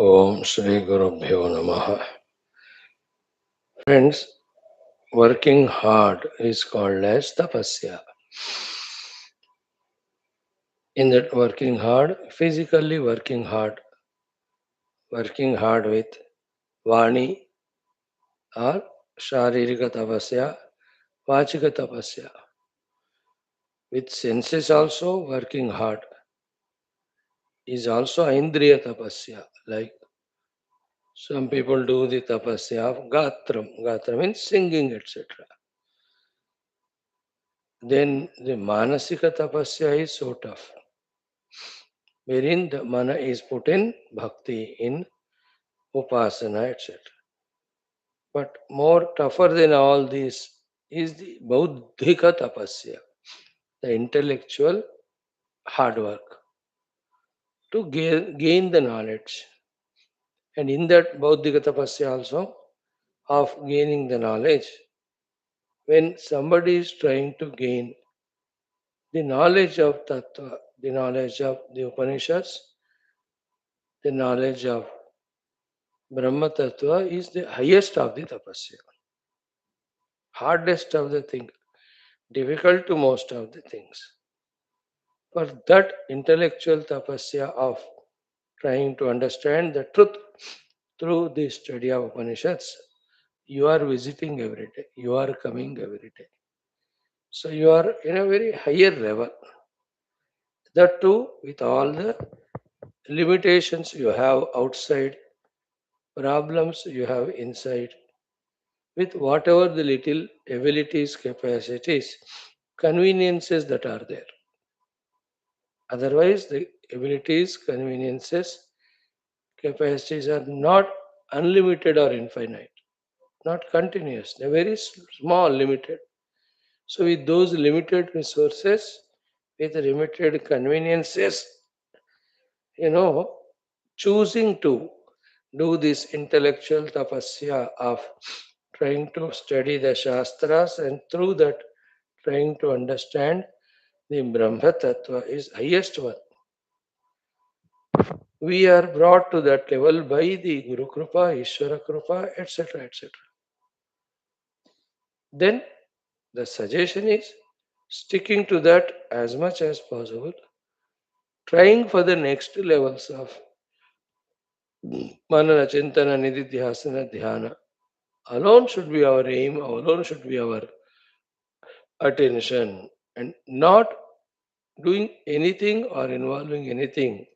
Om Shri GURUBHYO Namaha. Friends, working hard is called as tapasya. In that working hard, physically working hard with vani or sharirika tapasya, vachika tapasya. With senses also working hard is also indriya tapasya. Like some people do the tapasya of gatram. Gatram means singing, etc. Then the manasika tapasya is so tough, wherein the mana is put in bhakti, in upasana, etc. But more tougher than all this is the bauddhika tapasya, the intellectual hard work to gain the knowledge. And in that bauddhika tapasya also, of gaining the knowledge, when somebody is trying to gain the knowledge of tattva, the knowledge of the Upanishads, the knowledge of Brahma Tattva is the highest of the tapasya, hardest of the thing, difficult to most of the things. For that intellectual tapasya of trying to understand the truth through the study of Upanishads, you are visiting every day, you are coming every day. So you are in a very higher level. That too, with all the limitations you have outside, problems you have inside, with whatever the little abilities, capacities, conveniences that are there. Otherwise, the abilities, conveniences, capacities are not unlimited or infinite, not continuous. They're very small, limited. So, with those limited resources, with limited conveniences, you know, choosing to do this intellectual tapasya of trying to study the Shastras and through that trying to understand the Brahma Tattva is highest one. We are brought to that level by the Guru Kripa, Ishvara Kripa, etc. etc. Then the suggestion is sticking to that as much as possible, trying for the next levels of Manana, Chintana, Nididhyasana, Dhyana. Alone should be our aim, alone should be our attention, and not doing anything or involving anything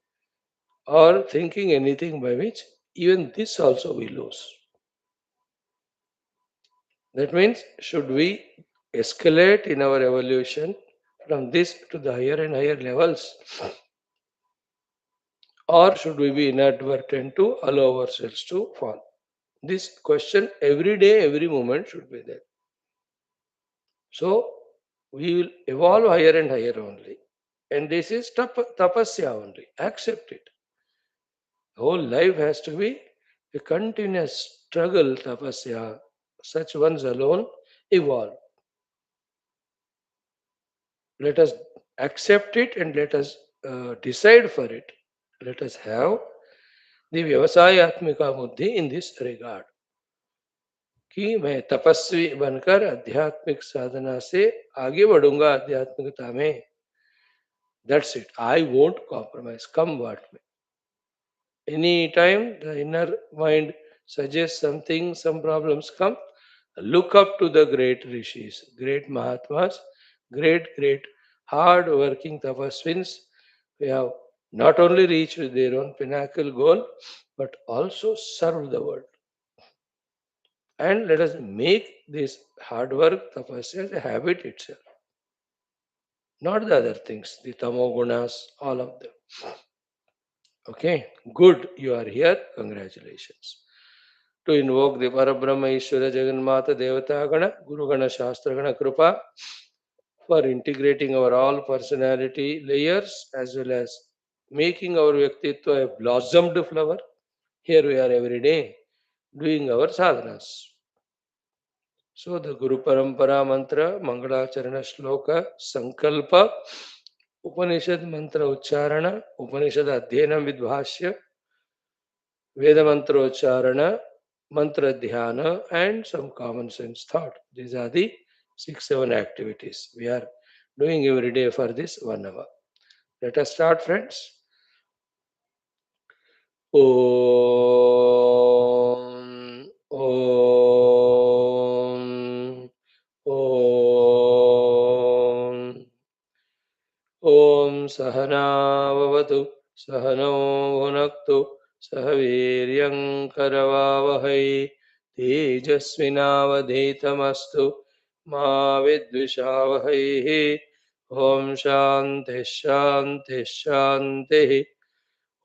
or thinking anything by which even this also we lose. That means, should we escalate in our evolution from this to the higher and higher levels, or should we be inadvertent to allow ourselves to fall? This question every day, every moment should be there. So, we will evolve higher and higher only. And this is tapasya only. Accept it. Whole life has to be a continuous struggle, tapasya. Such ones alone evolve. Let us accept it and let us decide for it. Let us have the व्यवसायत्मिका बुद्धि in this regard कि मैं तपस्वी बनकर आध्यात्मिक साधना से आगे बढ़ूंगा आध्यात्मिकता में. That's it. I won't compromise. Come what may. Any time the inner mind suggests something, some problems come, look up to the great rishis, great mahatmas, great hard working tapaswins who have not only reached their own pinnacle goal but also serve the world. And let us make this hard work tapasya as a habit itself, not the other things, the tamogunas, all of them. Okay, good, you are here. Congratulations. To invoke the Parabrahma Ishvara Jagannatha Devata Gana, Guru Gana Shastra Gana Krupa for integrating our all personality layers as well as making our Vyaktitva a blossomed flower. Here we are every day doing our sadhanas. So the Guru Parampara mantra, Mangalacharana Shloka, Sankalpa, Upanishad mantra Ucharana, Upanishad Adhyanam with Bhashya, Veda Mantrocharana, Mantra Dhyana, and some common sense thought. These are the 6-7 activities we are doing every day for this 1 hour. Let us start, friends. Om, Om, Om. ॐ सहनाववतु सहनौ भुनक्तु सह वीर्यं करवावहै तेजस्विनावधीतमस्तु मा विद्विषावहैः ॐ शान्तिः शान्तिः शान्तिः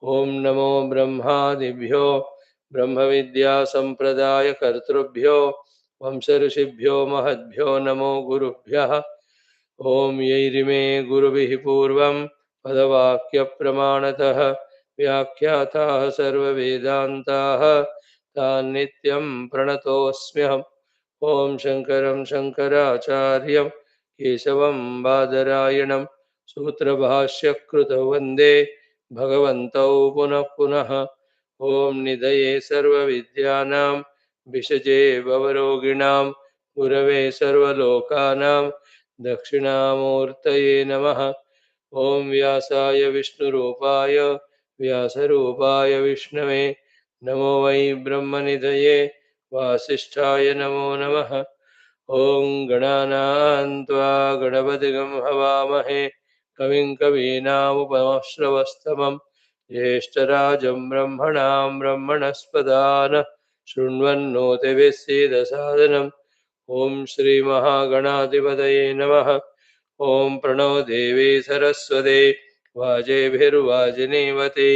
ॐ नमो ब्रह्मादिभ्यो ब्रह्मविद्यासम्प्रदायकर्तृभ्यो वंशऋषिभ्यो महद्भ्यो नमो गुरुभ्यः ॐ यैरिमे गुरुभिः पूर्वं पदवाक्यप्रमाणतः व्याख्याताः सर्ववेदान्ताः तान् नित्यं प्रणतोऽस्म्यहम् ॐ शङ्करं शङ्कराचार्यं केशवं बादरायणं सूत्रभाष्यकृतौ वन्दे भगवन्तौ पुनः पुनः ॐ निधये सर्वविद्यानां विषजे भवरोगिणां गुरवे सर्वलोकानां दक्षिणामूर्तये नमः ॐ व्यासाय विष्णुरूपाय व्यासरूपाय विष्णवे नमो वै ब्रह्मनिधये वासिष्ठाय नमो नमः ॐ गणानां त्वा गणपतिगं हवामहे कविं कवीनामुपमश्रवस्तमं ज्येष्ठराजं ब्रह्मणां ब्रह्मणस्पदान शृण्वन्नोतिभिः सीदसादनम् ॐ श्रीमहागणाधिपतये नमः ॐ प्रणो देवी सरस्वती वाजेभिर्वाजिनीवती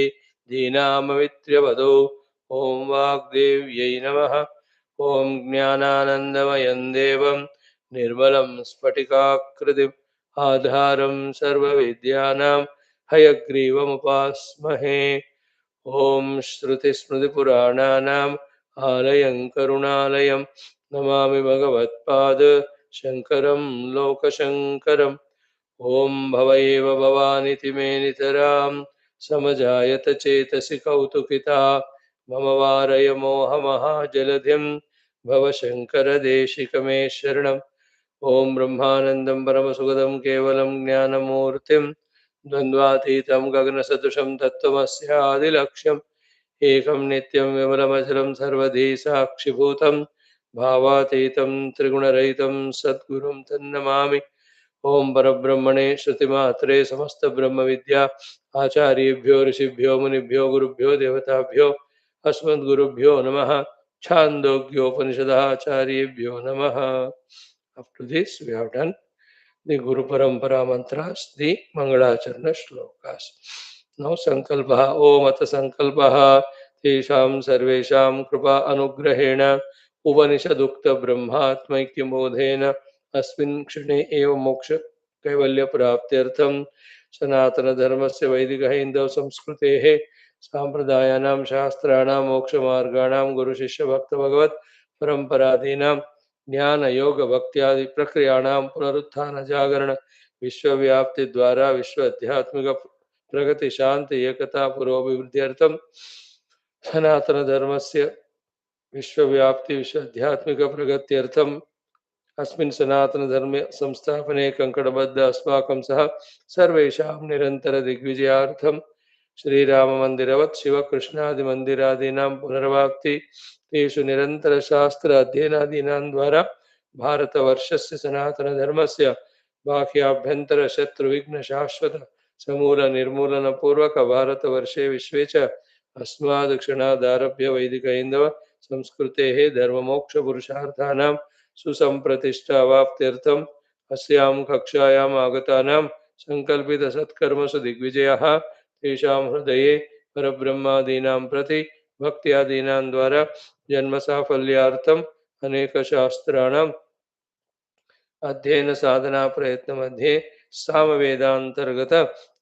दीनाममित्र्यवधू ॐ वाग्देव्यै नमः ॐ ज्ञानानन्दमयं देवं निर्मलं स्फटिकाकृतिम् आधारं सर्वविद्यानां हयग्रीवमुपास्महे ॐ श्रुतिस्मृतिपुराणानाम् आलयं करुणालयं नमामि भगवत्पाद शङ्करं लोकशङ्करम् ॐ भव एव भवानिति मे नितरां समजायत चेतसि कौतुकिता मम वारय मोहमहाजलधिं भव शङ्करदेशिकमे शरणम् ॐ ब्रह्मानन्दं परमसुखदं केवलं ज्ञानमूर्तिं द्वन्द्वातीतं गगनसदृशं तत्त्वमस्यादिलक्ष्यम् एकं नित्यं विमलमचलं सर्वधी साक्षिभूतं भावातीतं त्रिगुणरहितं सद्गुरुं तन्नमामि ॐ परब्रह्मणे श्रुतिमात्रे समस्तब्रह्मविद्या आचार्येभ्यो ऋषिभ्यो मुनिभ्यो गुरुभ्यो देवताभ्यो अस्मद्गुरुभ्यो नमः छान्दोग्योपनिषदः आचार्येभ्यो नमः Up to this we have done the Guru Parampara mantras, the Mangalacharana shlokas. Now Sankalpaha, Om Ata Sankalpaha, Tesham Sarvesham Kripa Anugrahena, Upanishadukta Brahmatmaikya Bodhena, Asmin Kshane Eva Moksha Kaivalya Praptyartham, Sanatana Dharmasya Vaidika Hindav Samskrutehe, Sampradayanam Shastranam Moksha Marganam Guru Shishya Bhakta Bhagavat Paramparadinam ज्ञान योग भक्त्यादि प्रक्रियाणां पुनरुत्थान जागरण विश्वव्याप्ति द्वारा विश्व आध्यात्मिक प्रगति शांति एकता पुरोभिवृद्ध्यर्थम सनातन धर्मस्य विश्वव्याप्ति विश्व आध्यात्मिक प्रगत्यर्थम अस्मिन् सनातन धर्म संस्थापने कंकणबद्ध अस्माकं सह सर्वेषां निरंतर दिग्विजयार्थम श्रीराम मंदिरवत् शिव कृष्णादि मंदिरादीनां पुनर्वाप्ति तेषु निरंतर शास्त्र अध्ययनादीनां द्वारा भारतवर्षस्य सनातन धर्मस्य बाह्याभ्यन्तर शत्रु विघ्न शाश्वत समूल निर्मूलन पूर्वक भारतवर्षे विश्वे च अस्माद् क्षणादारभ्य वैदिक हिन्दव संस्कृतेः धर्ममोक्ष पुरुषार्थानां सुसंप्रतिष्ठावाप्त्यर्थम् अस्यां कक्षायाम् आगतानां संकल्पित सत्कर्मसु दिग्विजयः तेषां हृदये परब्रह्मादीनां प्रति भक्त्यादीनां द्वारा जन्म साफल्यार्थम् अनेक शास्त्राणां अध्ययन साधना प्रयत्न मध्ये सामवेदांतर्गत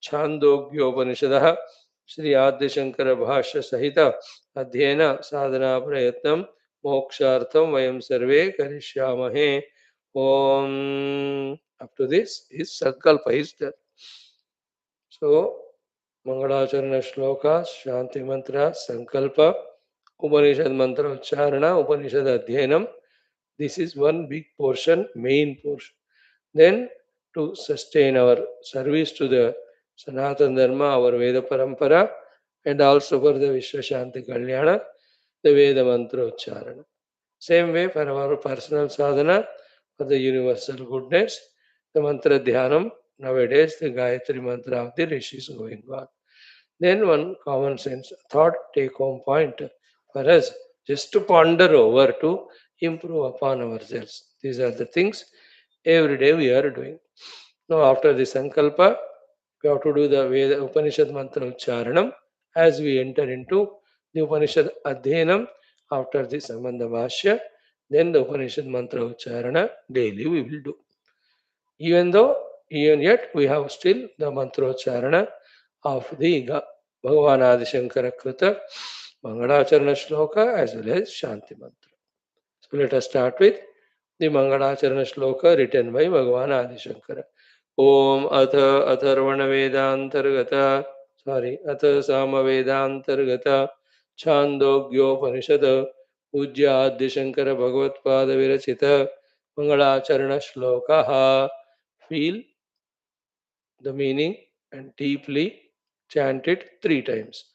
छांदोग्योपनिषदः श्री आद्यशंकर भाष्य सहित अध्ययन साधना प्रयत्न मोक्षार्थम वयं सर्वे करिष्यामहे ओम up to this is sankalpa is there. So Mangalacharana shlokas, Shanti mantra, Sankalpa. Upanishad mantra ucharana, Upanishad adhyanam. This is one big portion, main portion. Then to sustain our service to the Sanatana Dharma, our Veda Parampara, and also for the Vishwa Shanti Kalyana, the Veda mantra ucharana. Same way for our personal sadhana, for the universal goodness, the mantra dhyanam, nowadays the Gayatri mantra of the Rishis going on. Then one common sense thought take home point for us just to ponder over to improve upon ourselves. These are the things every day we are doing. Now after the Sankalpa, we have to do the Veda Upanishad mantra Ucharanam as we enter into the Upanishad Adhyanam after the Sambandha Bhashya, then the Upanishad mantra Ucharana daily we will do. Even yet we have still the mantrocharana of the Bhagavan Adi Shankara Krita Mangalacharana Shloka as well as Shanti Mantra. So let us start with the Mangalacharana Shloka written by Bhagavan Adi Shankara. Om Atha Atharvana Vedantargata Atha Sama Vedantargata Chandogya Upanishad Pujya Adi Shankara Bhagavat Pada Virachita Mangalacharana Shloka. Feel the meaning and deeply chant it 3 times.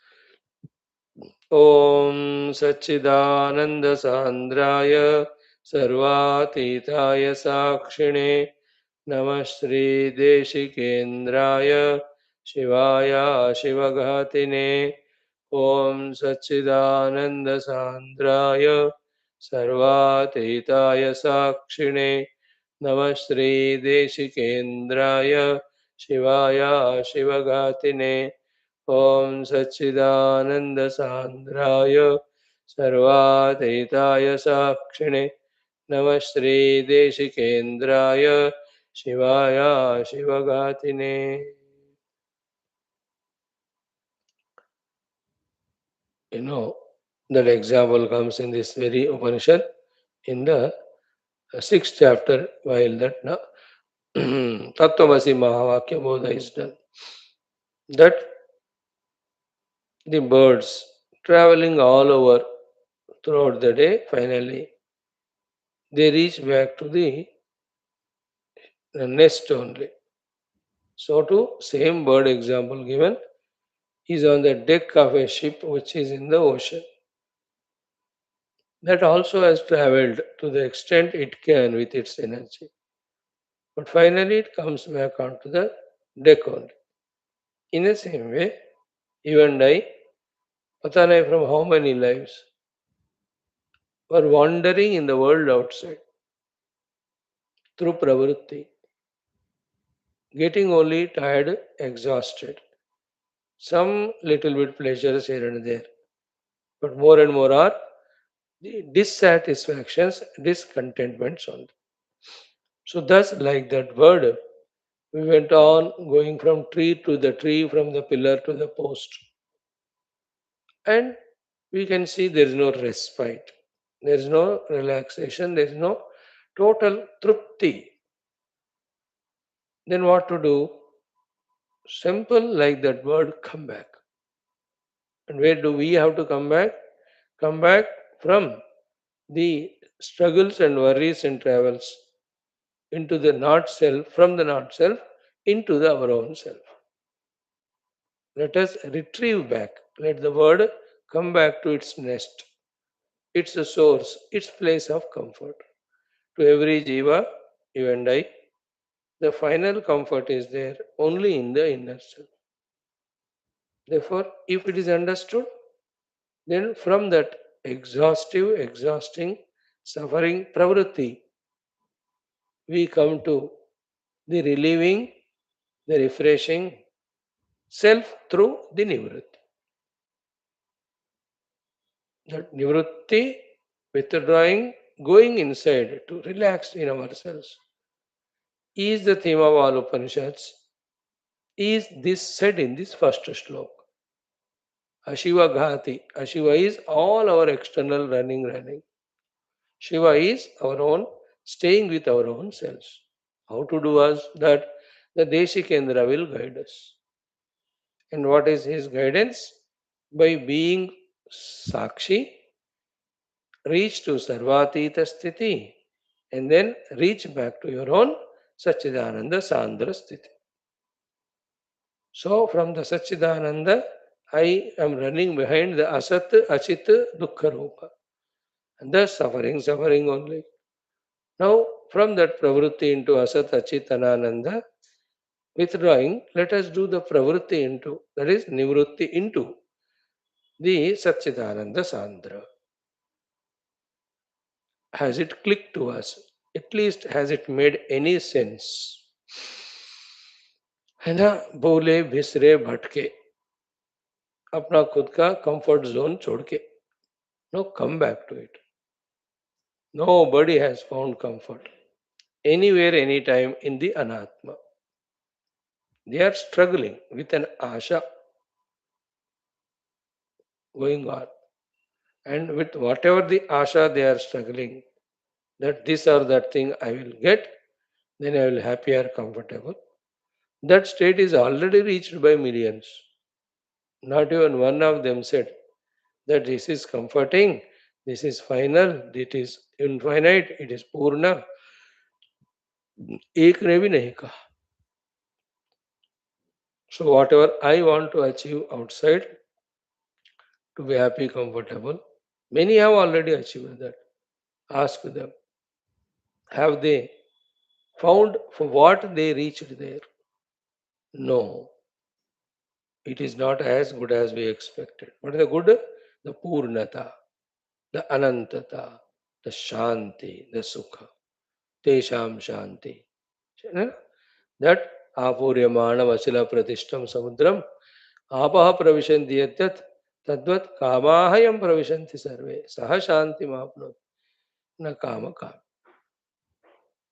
Om Satchidananda Sandraya Sarvatitaya Sakshine Namashri Deshikendraya Shivaya Shivaghatine Om Satchidananda Sandraya Sarvatitaya Sakshine Namashri Deshikendraya Shivaya Shivaghatine Om Satchidananda Sandraya Sarvatitaya Sakshine Namashri Deshikendraya Shivaya Shivaghatine. You know, that example comes in this very Upanishad in the sixth chapter, while that Tattvamasi Mahavakya Bodha is done. That the birds traveling all over throughout the day, finally they reach back to the nest only. So, to same bird example given is on the deck of a ship which is in the ocean. That also has traveled to the extent it can with its energy. But finally, it comes back onto the deck only. In the same way, you and I, Patanai from how many lives, were wandering in the world outside through pravritti, getting only tired, exhausted. Some little bit pleasures here and there, but more and more are the dissatisfactions, discontentments only. So, thus, like that bird, we went on going from tree to the tree, from the pillar to the post, and we can see there is no respite, there is no relaxation, there is no total trupti. Then, what to do? Simple, like that bird, come back. And where do we have to come back? Come back from the struggles and worries and travels into the not self, from the not self into the our own self. Let us retrieve back. Let the word come back to its nest, its source, its place of comfort. To every jiva, you and I, the final comfort is there only in the inner self. Therefore, if it is understood, then from that exhaustive, exhausting, suffering pravritti, we come to the relieving, the refreshing self through the nivritti. That nivritti, withdrawing, going inside to relax in ourselves, is the theme of all Upanishads. Is this said in this first shloka? Ashiva Ghati. Ashiva is all our external running. Shiva is our own staying with our own selves. How to do us that? The Deshikendra will guide us. And what is his guidance? By being Sakshi, reach to Sarvatita Sthiti, and then reach back to your own Satchidananda Sandra Sthiti. So from the Satchidananda, I am running behind the Asat, Achit, Dukkha Rupa. And thus suffering only. Now from that pravritti into Asat, Achit, Ananda, withdrawing, let us do the pravritti into, that is nivrutti into the Satchidananda Sandra. Has it clicked to us? At least has it made any sense? है ना, बोले भिसरे भटके, अपना खुद का comfort zone छोड़ के. No, come back to it. Nobody has found comfort anywhere, anytime in the anatma. They are struggling with an asha going on. And with whatever the asha they are struggling, that this or that thing I will get, then I will happy or comfortable. That state is already reached by millions. Not even one of them said that this is comforting, this is final, it is infinite, it is purna. एक ने भी नहीं कहा. So whatever I want to achieve outside, to be happy, comfortable, many have already achieved that. Ask them, have they found for what they reached there? No, it is not as good as we expected. What is the good? The purnata, the anantata, the shanti, the sukha, tesham shanti. That apuryamana vachila pratishtam samudram apaha pravishanti yatyat tadvat kamahayam pravishanti sarve saha shanti mapnot na kama kama.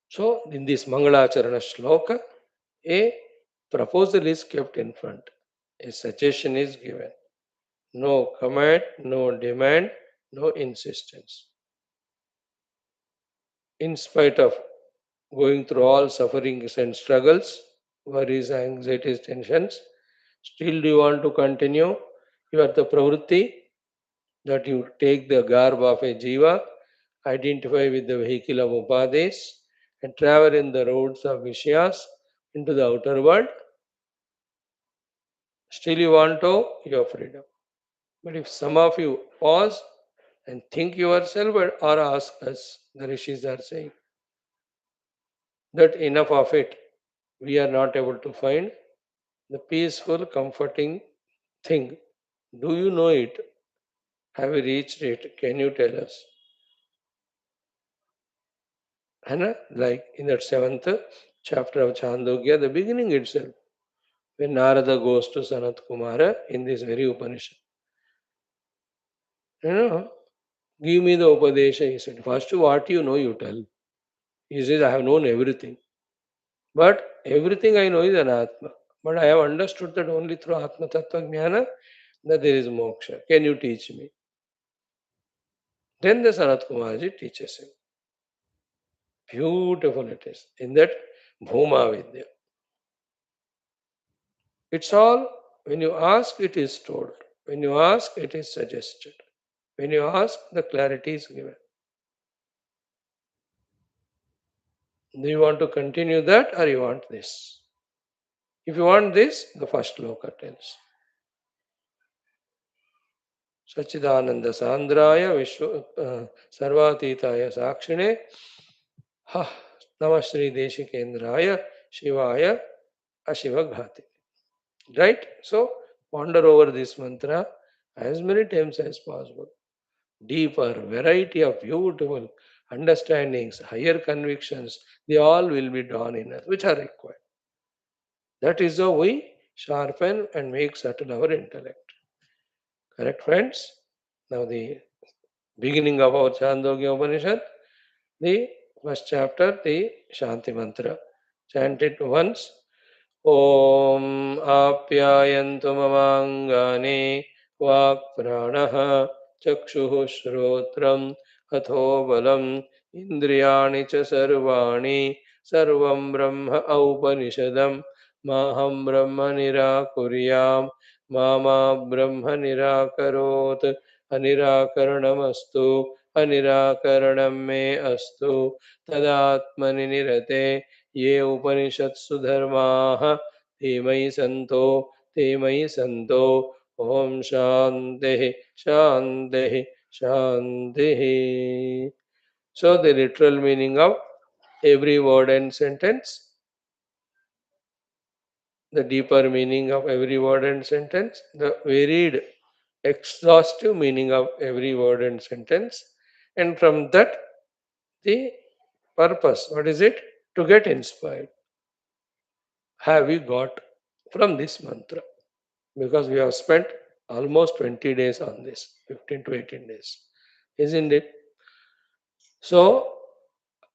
So, in this Mangalacharana shloka, a proposal is kept in front, a suggestion is given. No comment, no demand, no insistence. In spite of going through all sufferings and struggles, worries, anxieties, tensions, still do you want to continue? You are the pravritti that you take the garb of a jiva, identify with the vehicle of upades, and travel in the roads of Vishyas into the outer world. Still you want to, your freedom. But if some of you pause and think yourself or ask us, the rishis are saying that enough of it, we are not able to find the peaceful, comforting thing. Do you know it? Have you reached it? Can you tell us? And like in that 7th chapter of Chandogya, the beginning itself, when Narada goes to Sanat Kumara in this very Upanishad, give me the Upadesha, he said. First, what you know, you tell. He says, I have known everything. But everything I know is Anatma. But I have understood that only through Atma Tattva Jnana that there is moksha. Can you teach me? Then the Sanat Kumarji teaches him. Beautiful it is. In that Bhuma Vidya. It's all, when you ask, it is told. When you ask, it is suggested. When you ask, the clarity is given. Do you want to continue that or you want this? If you want this, the first loka tells. Sachidananda Sandraya Sarvatitaya Sakshine Namah Shri Deshikendraya Shivaya Ashivaghati. Right? So, ponder over this mantra as many times as possible. Deeper, variety of beautiful understandings, higher convictions, they all will be drawn in us, which are required. That is how we sharpen and make subtle our intellect. Correct, friends? Now, the beginning of our Chandogya Upanishad, the first chapter, the Shanti Mantra. Chant it once. Om Apyayantu Mamangani Vak Pranaha Chakshuh Shrotram Atho Balam Indriyani Cha Sarvani Sarvam Brahma Upanishadam Maham Brahma Nirakuryam Mama Brahma Nirakarot Anirakaranamastu अनिराकरणं मे अस्तु तदात्मनि निरते ये उपनिषत्सु धर्माः ते मयि सन्तो ओम शांति शांति शांति. So the literal meaning of every word and sentence, the deeper meaning of every word and sentence, the varied, exhaustive meaning of every word and sentence, and from that, the purpose. What is it? To get inspired. Have we got from this mantra? Because we have spent almost 20 days on this, 15 to 18 days. Isn't it? So,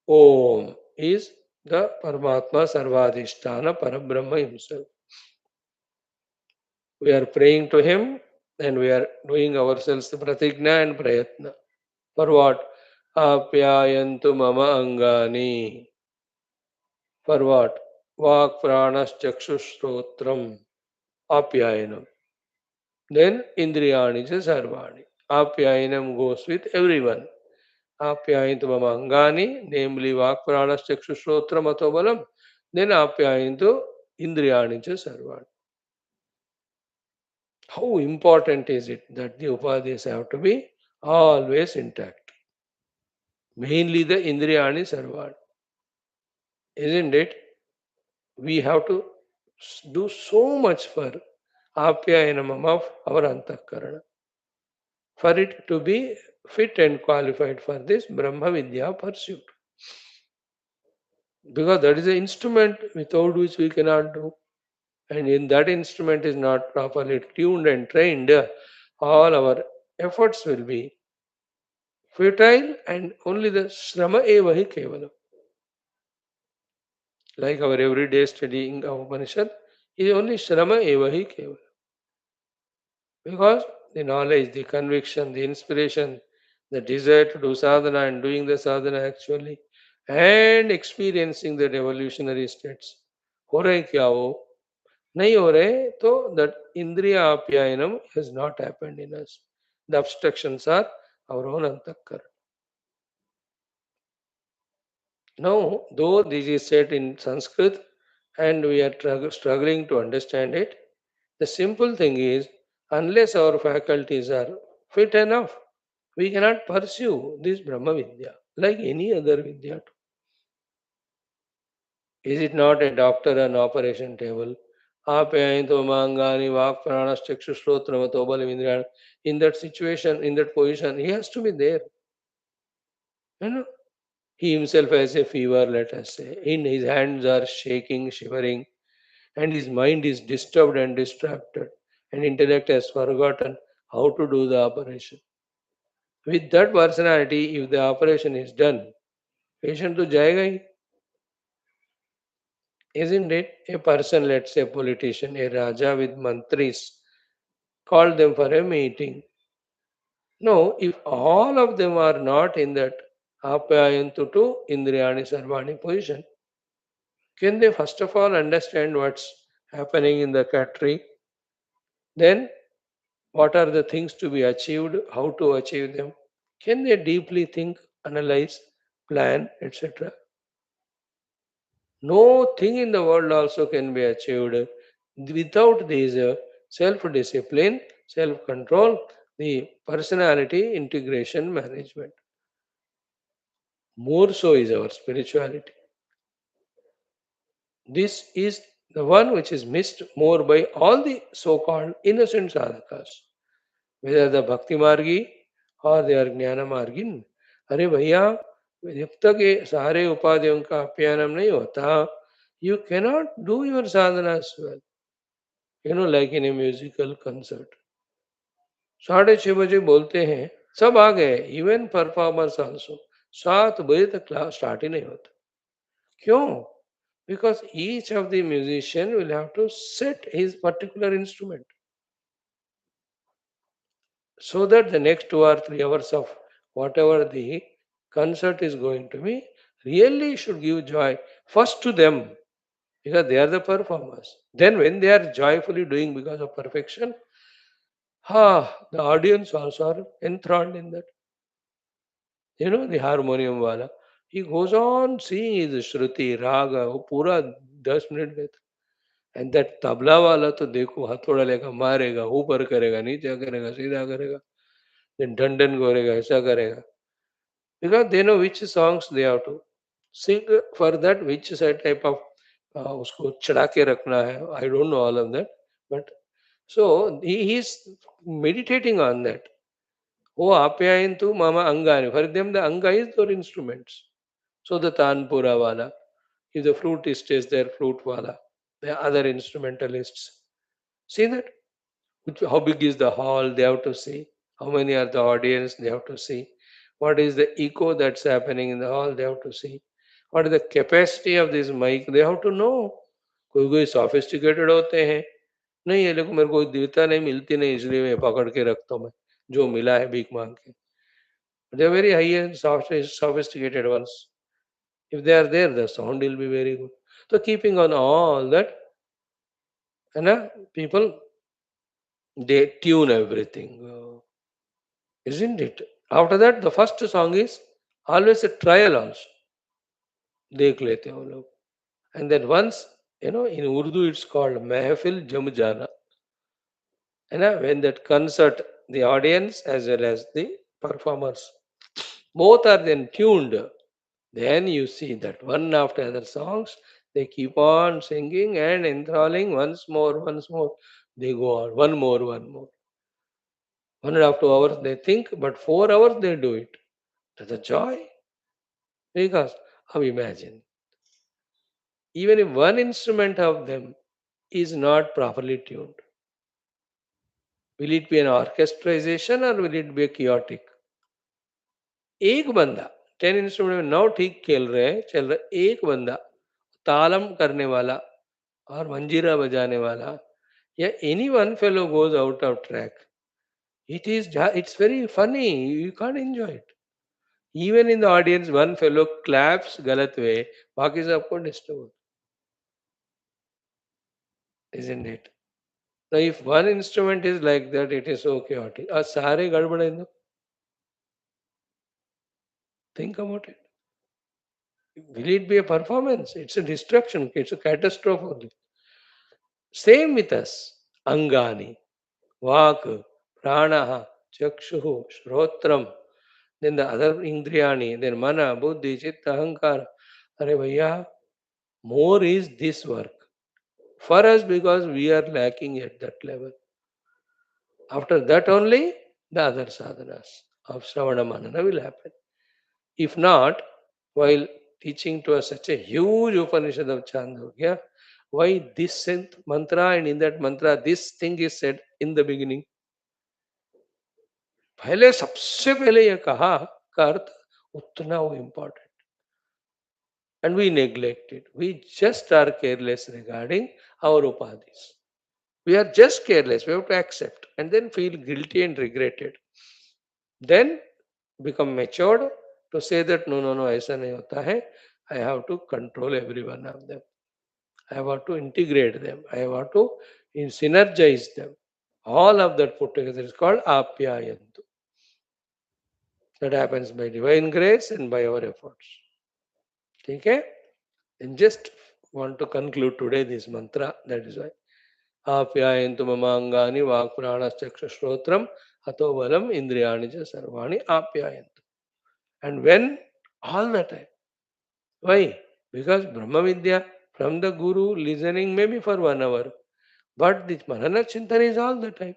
Om is the Paramatma Sarvadhisthana Parabrahma himself. We are praying to him and we are doing ourselves the pratigna and prayatna. For what? Apyayantu mama angani. For what? Vak pranas chakshushrotram. Apyayanam. Then indriyani cha sarvani. Apyayanam goes with everyone. Apyayantu mama angani, namely vak pranas chakshushrotram atobalam. Then apyayantu indriyani cha sarvani. How important is it that the upadhyas have to be always intact? Mainly the indriyani sarvani. Isn't it? We have to do so much for apyayanam of our antakarana, for it to be fit and qualified for this Brahma Vidya pursuit. Because that is the instrument without which we cannot do. And in that instrument is not properly tuned and trained, all our efforts will be futile and only the shrama eva hi kevalam. Like our everyday studying of Upanishad is only shrama eva hi kevalam. Because the knowledge, the conviction, the inspiration, the desire to do sadhana and doing the sadhana actually, and experiencing the revolutionary states. हो रहे क्या वो नहीं हो रहे तो that indriya apyayanam has not happened in us. The obstructions are our own antakkara. Now, though this is said in Sanskrit and we are struggling to understand it, the simple thing is, unless our faculties are fit enough, we cannot pursue this Brahma Vidya like any other Vidya. Is it not a doctor on operation table? Apayanto mangani vak pranas chakshushrotamato balimindriyan. In that situation, in that position, he has to be there. You know, he himself has a fever, let us say. In his hands are shaking, shivering, and his mind is disturbed and distracted, and intellect has forgotten how to do the operation. With that personality, if the operation is done, patient to jayega hi. Isn't it? A person, let's say a politician, a Raja with mantris, called them for a meeting. No, if all of them are not in that apayantu to indriyani sarvani position, can they first of all understand what's happening in the country? Then what are the things to be achieved, how to achieve them? Can they deeply think, analyze, plan, etc.? No thing in the world also can be achieved without this self discipline, self control, the personality integration management. More so is our spirituality. This is the one which is missed more by all the so called innocent sadhakas, whether the Bhakti Margi or they are Jnana Margin. अरे भैया जब तक ये सारे उपाधियों का अप्यायन नहीं होता, you cannot do your sadhana as well. Like in a musical concert. 6:30 बजे बोलते हैं, सब आ गए, इवन परफॉर्मर्स आल्सो. 7 बजे तक क्लास स्टार्ट ही नहीं होता. क्यों? Because each of the musician will have to set his particular instrument so that the next 2 or 3 hours of whatever the concert is going to be really should give joy first to them because they are the performers. Then when they are joyfully doing because of perfection, the audience also are enthralled in that. the harmonium wala. He goes on seeing his Shruti, Raga, वो पूरा 10 minute लेता. And that tabla वाला तो देखो हथौड़ा लेगा मारेगा ऊपर करेगा नीचे करेगा सीधा करेगा then ढंढन करेगा ऐसा करेगा because they know which songs they have to sing for that which type of उसको चढ़ा के रखना है I don't know all of that but so he is meditating on that. Oh apyayantu mama angani. For them the anga is their instruments. So the tanpura wala, if the flutist is there, flute wala, the other instrumentalists. See that? How big is the hall? They have to see. How many are the audience? They have to see. What is the echo that's happening in the hall? They have to see. What is the capacity of this mic? They have to know. कोई कोई sophisticated होते हैं नहीं ये लोग मेरे को देवता नहीं मिलती नहीं इसलिए मैं पकड़ के रखता हूँ मैं जो मिला है भीख मांग के they are very high and sophisticated ones. If they are there, the sound will be very good. So keeping on all that, people they tune everything, isn't it? After that, the first song is always a trial also. देख लेते हैं वो लोग. And then once, in Urdu it's called Mehfil Jam Jana. When that concert, the audience as well as the performers, both are then tuned. Then you see that one after other songs, they keep on singing and enthralling once more. They go on, one more, one more. 1.5 2 hours they think, but 4 hours they do it. That's a joy. Because how imagine, even if one instrument of them is not properly tuned, will it be an orchestration or will it be a chaotic? एक बंदा 10 instrument में 9 ठीक खेल रहे हैं चल रहे एक बंदा तालम करने वाला और मंजीरा बजाने वाला या any one fellow goes out of track it's very funny you can't enjoy it even in the audience one fellow claps गलत वे बाकी सबको disturb isn't it now if one instrument is like that it is so chaotic और सारे गड़बड़ है तो think about it will it be a performance it's a destruction it's a catastrophe same with us angani Vak, Prana, Chakshu, Shrotram, then the other Indriyani, then Mana, Buddhi, Chitta, Ahankara. Are bhaiya, more is this work for us because we are lacking at that level. After that only the other sadhanas of Shravana Manana will happen. If not, while teaching to us such a huge Upanishad of Chandogya, why this mantra and in that mantra this thing is said in the beginning? पहले सबसे पहले ये कहा का अर्थ उतना वो important and we neglect it. We just are careless regarding our upadhis. We are just careless. We have to accept and then feel guilty and regret it. Then become matured to say that no, no, no, ऐसा नहीं होता है. I have to control every one of them. I have to integrate them. I have to synergize them. All of that put together is called apyayantu. That happens by divine grace and by our efforts. Okay? And just want to conclude today this mantra. That is why. Apyayantu mamangani vak pranas chakshashrotram ato balam indriyani cha sarvani apyayantu. And when? All the time. Why? Because Brahma Vidya from the Guru listening maybe for 1 hour. But this Manana Chintan is all the time.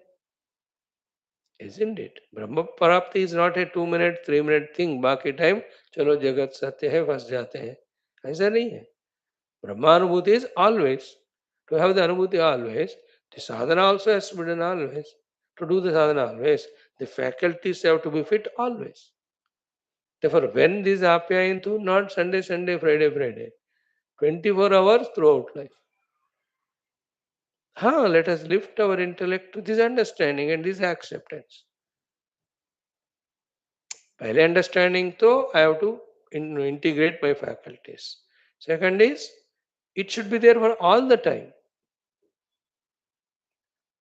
Isn't it? Brahma Parapti is not a 2 minute, 3 minute thing. बाकी time चलो जगत सत्य है फंस जाते हैं ऐसा नहीं है Brahmanubhuti is always. To have the Anubhuti always, the sadhana also has to be done always. To do the sadhana always, the faculties have to be fit always. Therefore, when this apyayantu, not Sunday, Sunday, Friday, Friday, 24 hours throughout life. Let us lift our intellect to this understanding and this acceptance. पहले understanding तो I have to integrate my faculties. Second is, it should be there for all the time.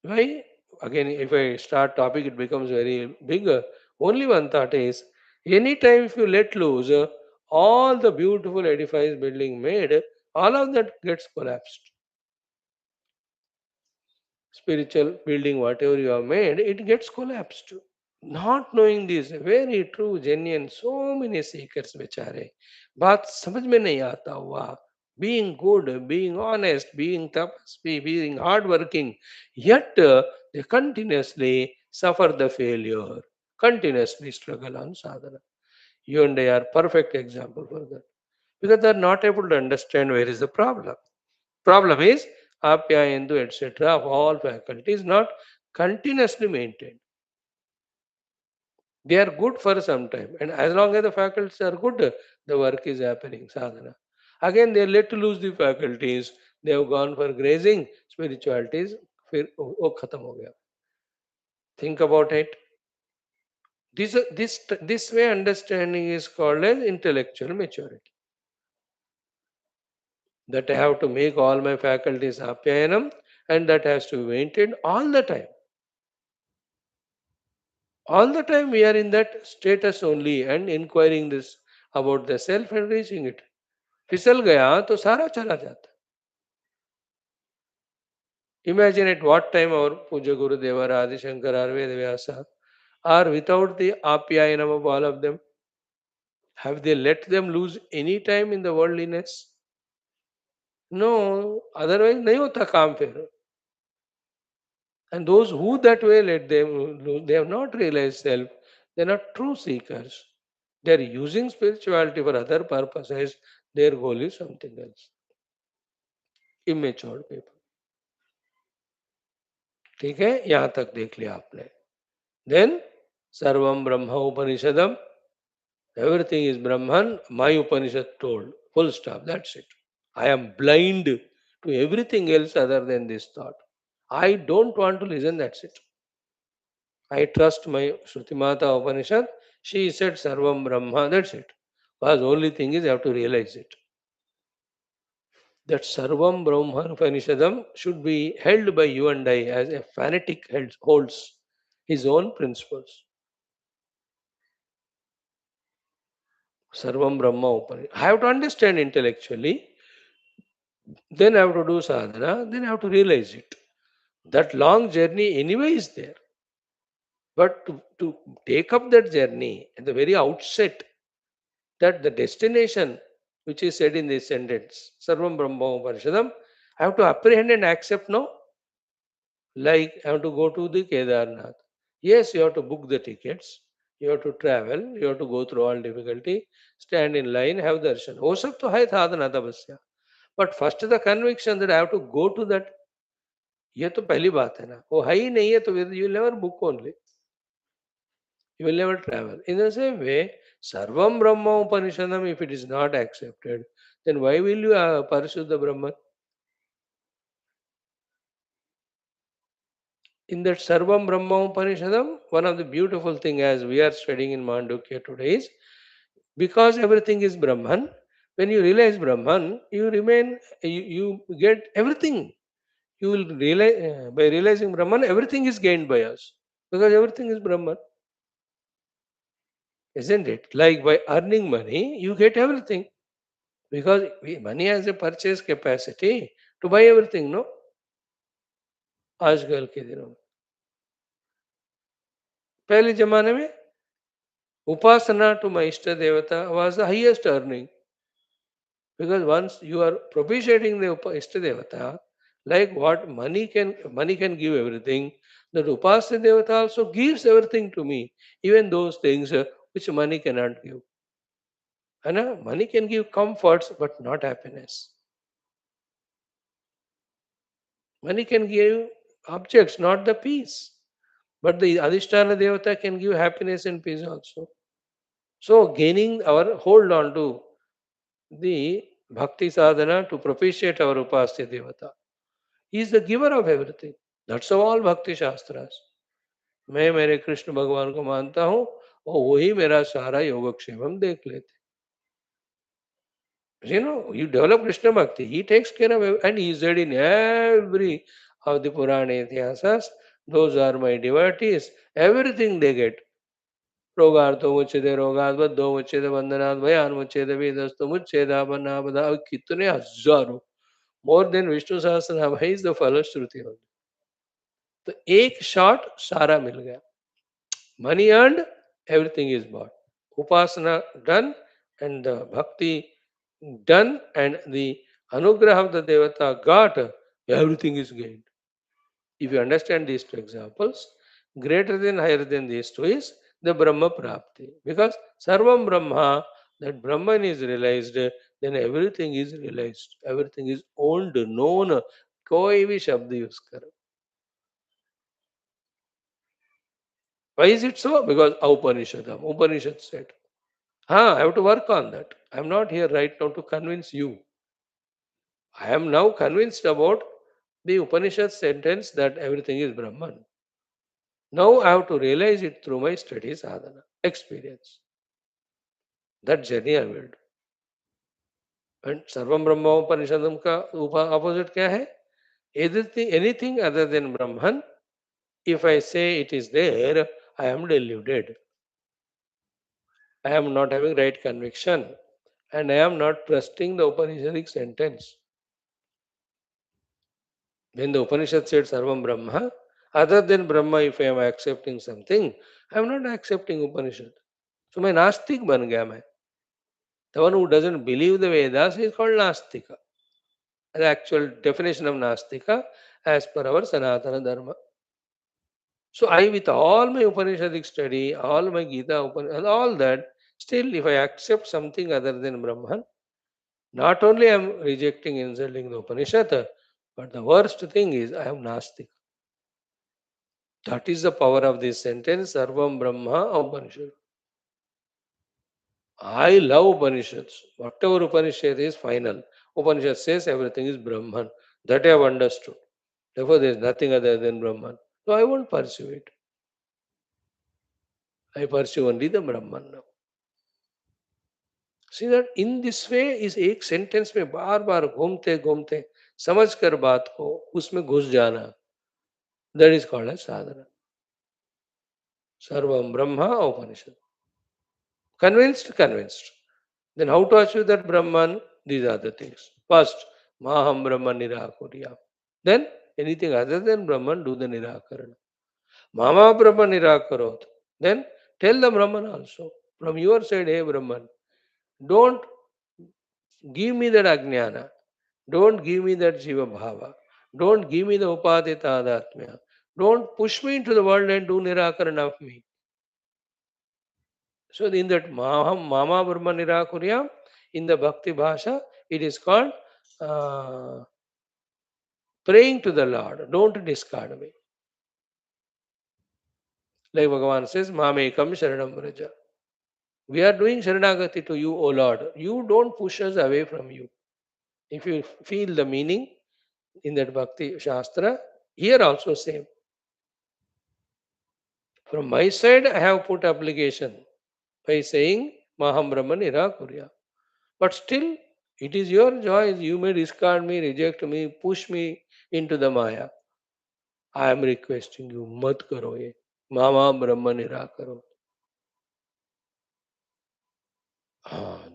Why? Again, if I start topic, it becomes very big. Only one thought is, Anytime if you let loose, all the beautiful edifice building made, all of that gets collapsed. Spiritual building, whatever you have made, it gets collapsed. Not knowing this, very true, genuine, so many seekers बेचारे बात समझ में नहीं आता हुआ. Being good, being honest, being tapasvi, being hardworking, yet they continuously suffer the failure, continuously struggle on sadhana. You and I are perfect example for that, because they are not able to understand where is the problem. Problem is apyayendu etc. of all faculties not continuously maintained. They are good for some time, and as long as the faculties are good, the work is happening. Sadhana. Again, they let loose the faculties. They have gone for grazing. Spirituality is फिर वो खत्म हो गया. Think about it. This way understanding is called as intellectual maturity. That I have to make all my faculties apyayanam, and that has to be maintained all the time. All the time we are in that status only and inquiring this about the self and reaching it. फिसल गया तो सारा चला जाता. Imagine at what time our Puja Gurudeva, Adi Shankara, or Vedavyasa are without the apyayanam of all of them. Have they let them lose any time in the worldliness? No, otherwise नहीं होता काम फिर. And those who that way let them lose, they have not realized self. They are not true seekers. They are using spirituality for other purposes. Their goal is something else. Immature people. ठीक है, यहां तक देख लिया आपने. Then Sarvam Brahma Upanishadam. Everything is Brahman. My Upanishad told. Full stop. That's it. I am blind to everything else other than this thought. I don't want to listen. That's it. I trust my Shruti Mata Upanishad. She said Sarvam Brahma. That's it. But the only thing is you have to realize it. That Sarvam Brahma Upanishadam should be held by you and I as a fanatic holds his own principles. Sarvam Brahma Upanishad. I have to understand intellectually, then I have to do sadhana, then I have to realize it. That long journey anyway is there. But to take up that journey at the very outset, that the destination which is said in this sentence, Sarvam Brahma Upanishadam, I have to apprehend and accept no. Like I have to go to the Kedarnath. Yes, you have to book the tickets, you have to travel, you have to go through all difficulty, stand in line, have darshan. वो सब तो है साधना तपस्या. But first the conviction that I have to go to that, ये तो पहली बात है ना. वो है ही नहीं है तो you will never book only. You will never travel. In the same way, Sarvam Brahma Upanishadam, if it is not accepted, then why will you pursue the Brahman? In that Sarvam Brahma Upanishadam, one of the beautiful things as we are studying in Mandukya today is, because everything is Brahman, when you realize Brahman, you remain, you get everything. You will realize, by realizing Brahman, everything is gained by us. Because everything is Brahman. Isn't it? Like by earning money, you get everything. Because money has a purchase capacity to buy everything, no? आजकल के दिनों में. पहले जमाने में upasana to my Ishta Devata was the highest earning. Because once you are propitiating the Ishta Devata, like what money can give everything, that Upasya Devata also gives everything to me, even those things which money cannot give. And money can give comforts but not happiness. Money can give objects, not the peace. But the Adhisthana Devata can give happiness and peace also. So gaining our hold on to the bhakti sadhana to propitiate our Upasya Devata. He is the giver of everything. That's all Bhakti Shastras. मैं मेरे कृष्ण भगवान को मानता हूँ और वही मेरा सारा योगक्षेम हम देख लेते. You know, you develop Krishna Bhakti. He takes care of and he said in every of the Purana Itihasas, those are my devotees. Everything they get. रोगार्थो मुच्यते रोगात्, बद्धो मुच्यते बंधनात्, भयान् मुच्यते वेदस्तु मुच्येदापन्नापदा. अब कितने हजारों, मोर देन विष्णु सहस्त्र नाम है इज द फलश्रुति only. तो एक शॉट सारा मिल गया. Money earned, everything is bought. Upasana done and the bhakti done and the anugrah of the devata got, everything is gained. If you understand these two examples, greater than, higher than these two is the Brahma Prapti. Because Sarvam Brahma, that Brahman is realized, then everything is realized. Everything is owned, known. कोई भी शब्द use करो. Why is it so? Because Upanishad said. I have to work on that. I am not here right now to convince you. I am now convinced about the Upanishad sentence that everything is Brahman. Now I have to realize it through my study sadhana, experience. That journey I will do. And Sarvam Brahma Upanishadam ka opposite kya hai? Anything other than Brahman, if I say it is there, I am deluded. I am not having right conviction. And I am not trusting the Upanishadic sentence. When the Upanishad said Sarvam Brahma, other than Brahma, if I am accepting something, I am not accepting Upanishad. So my Nastik ban gaya main. The one who doesn't believe the Vedas is called Nastika. The actual definition of Nastika as per our Sanatana Dharma. So I, with all my Upanishadic study, all my Gita, all that, still if I accept something other than Brahman, not only I am rejecting, insulting the Upanishad, but the worst thing is I am Nastik. That is the power of this sentence, Sarvam Brahma Upanishad. I love Upanishads. Whatever Upanishad is final. Upanishad says everything is Brahman. That I have understood. Therefore, there is nothing other than Brahman. So I won't pursue it. I pursue only the Brahman now. See that in this way is एक sentence में बार बार घूमते घूमते समझ कर बात को उसमें घुस जाना. That is called as sadhana. Sarvam Brahma Upanishad. Convinced. Then how to achieve that Brahman? These are the things. First, Maham Brahman Nirakurya. Then anything other than Brahman, do the Nirakarana. Mama Brahman Nirakarot. Then tell the Brahman also. From your side, hey Brahman, don't give me that Ajnana. Don't give me that Jiva Bhava. Don't give me the Upadita Adatmya. Don't push me into the world and do Nirakarana of me. So in that Mama Brahma Nirakurya, in the Bhakti Bhasha, it is called praying to the Lord. Don't discard me. Like Bhagavan says, Mamekam Sharanam Vraja. We are doing Sharanagati to you, O Lord. You don't push us away from you. If you feel the meaning in that Bhakti Shastra, here also same. From my side, I have put application by saying Maham Brahman Nirakurya. But still, it is your choice. You may discard me, reject me, push me into the Maya. I am requesting you, mat karo ye. Mama Brahma Nirakaro.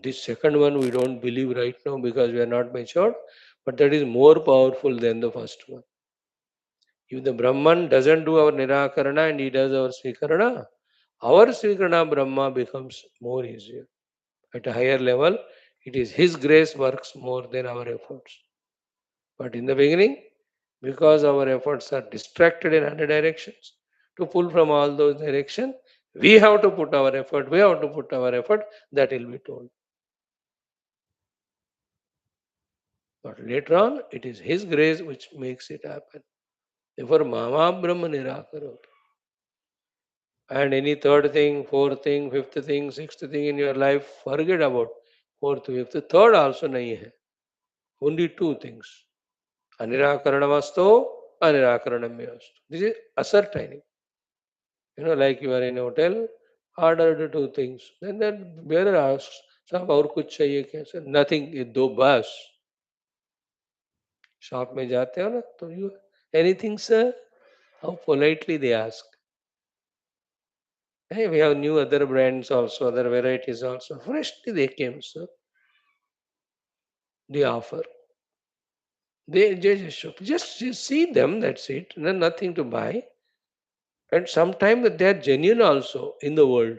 This second one we don't believe right now because we are not matured, but that is more powerful than the first one. If the Brahman doesn't do our Nirakarana and he does our our Svikarana Brahma becomes more easier. At a higher level, it is His grace works more than our efforts. But in the beginning, because our efforts are distracted in 100 directions, to pull from all those directions, we have to put our effort, that will be told. But later on, it is His grace which makes it happen. Therefore, Mama Brahma Nirakarot. And any third thing, fourth thing, fifth thing, sixth thing in your life, forget about fourth, fifth. Third also nahi hai. Only two things. Anirakaranamasto, anirakaranamyastu. This is ascertaining. Like you are in a hotel, ordered two things. Then that bearer asks, साहब और कुछ चाहिए क्या? Sir, nothing, ये दो बस. Shop में जाते हो ना तो you, anything sir? How politely they ask. Hey, we have new other brands also, other varieties also. Freshly they came, so they offer. They just see them, that's it. Nothing to buy. And sometimes they are genuine also in the world.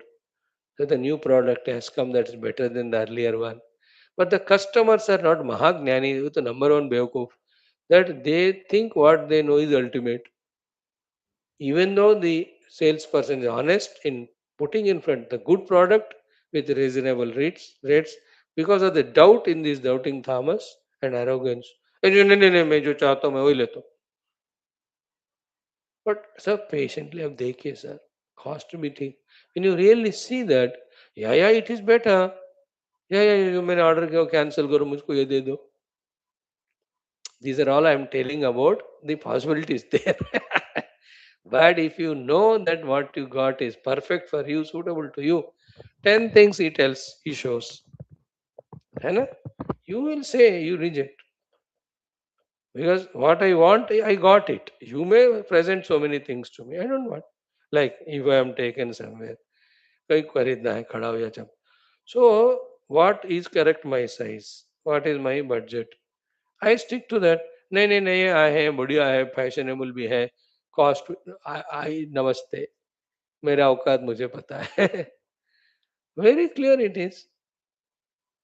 That the new product has come that is better than the earlier one. But the customers are not Mahagnani with the number one Bewkuf. That they think what they know is ultimate. Even though the salesperson is honest in putting in front the good product with reasonable rates because of the doubt in this doubting Thomas and arrogance. "Eh, नहीं नहीं नहीं मैं जो चाहता हूँ मैं वही लेता हूँ." But sir, patiently अब देखिए sir, cost meeting. When you really see that, yeah, it is better. या जो मैंने ऑर्डर किया कैंसिल करो मुझको ये दे दो. These are all I am telling about the possibilities there. But if you know that what you got is perfect for you, suitable to you, 10 things he tells, he shows. है ना? You will say you reject. Because what I want, I got it. You may present so many things to me. I don't want. Like if I am taken somewhere, कहीं खरीदना है खड़ा हो या जब. So what is correct my size? What is my budget? I stick to that. नहीं नहीं नहीं है बढ़िया है फैशनेबल भी है कॉस्ट. आई नमस्ते मेरा औकात मुझे पता है. Very clear it is.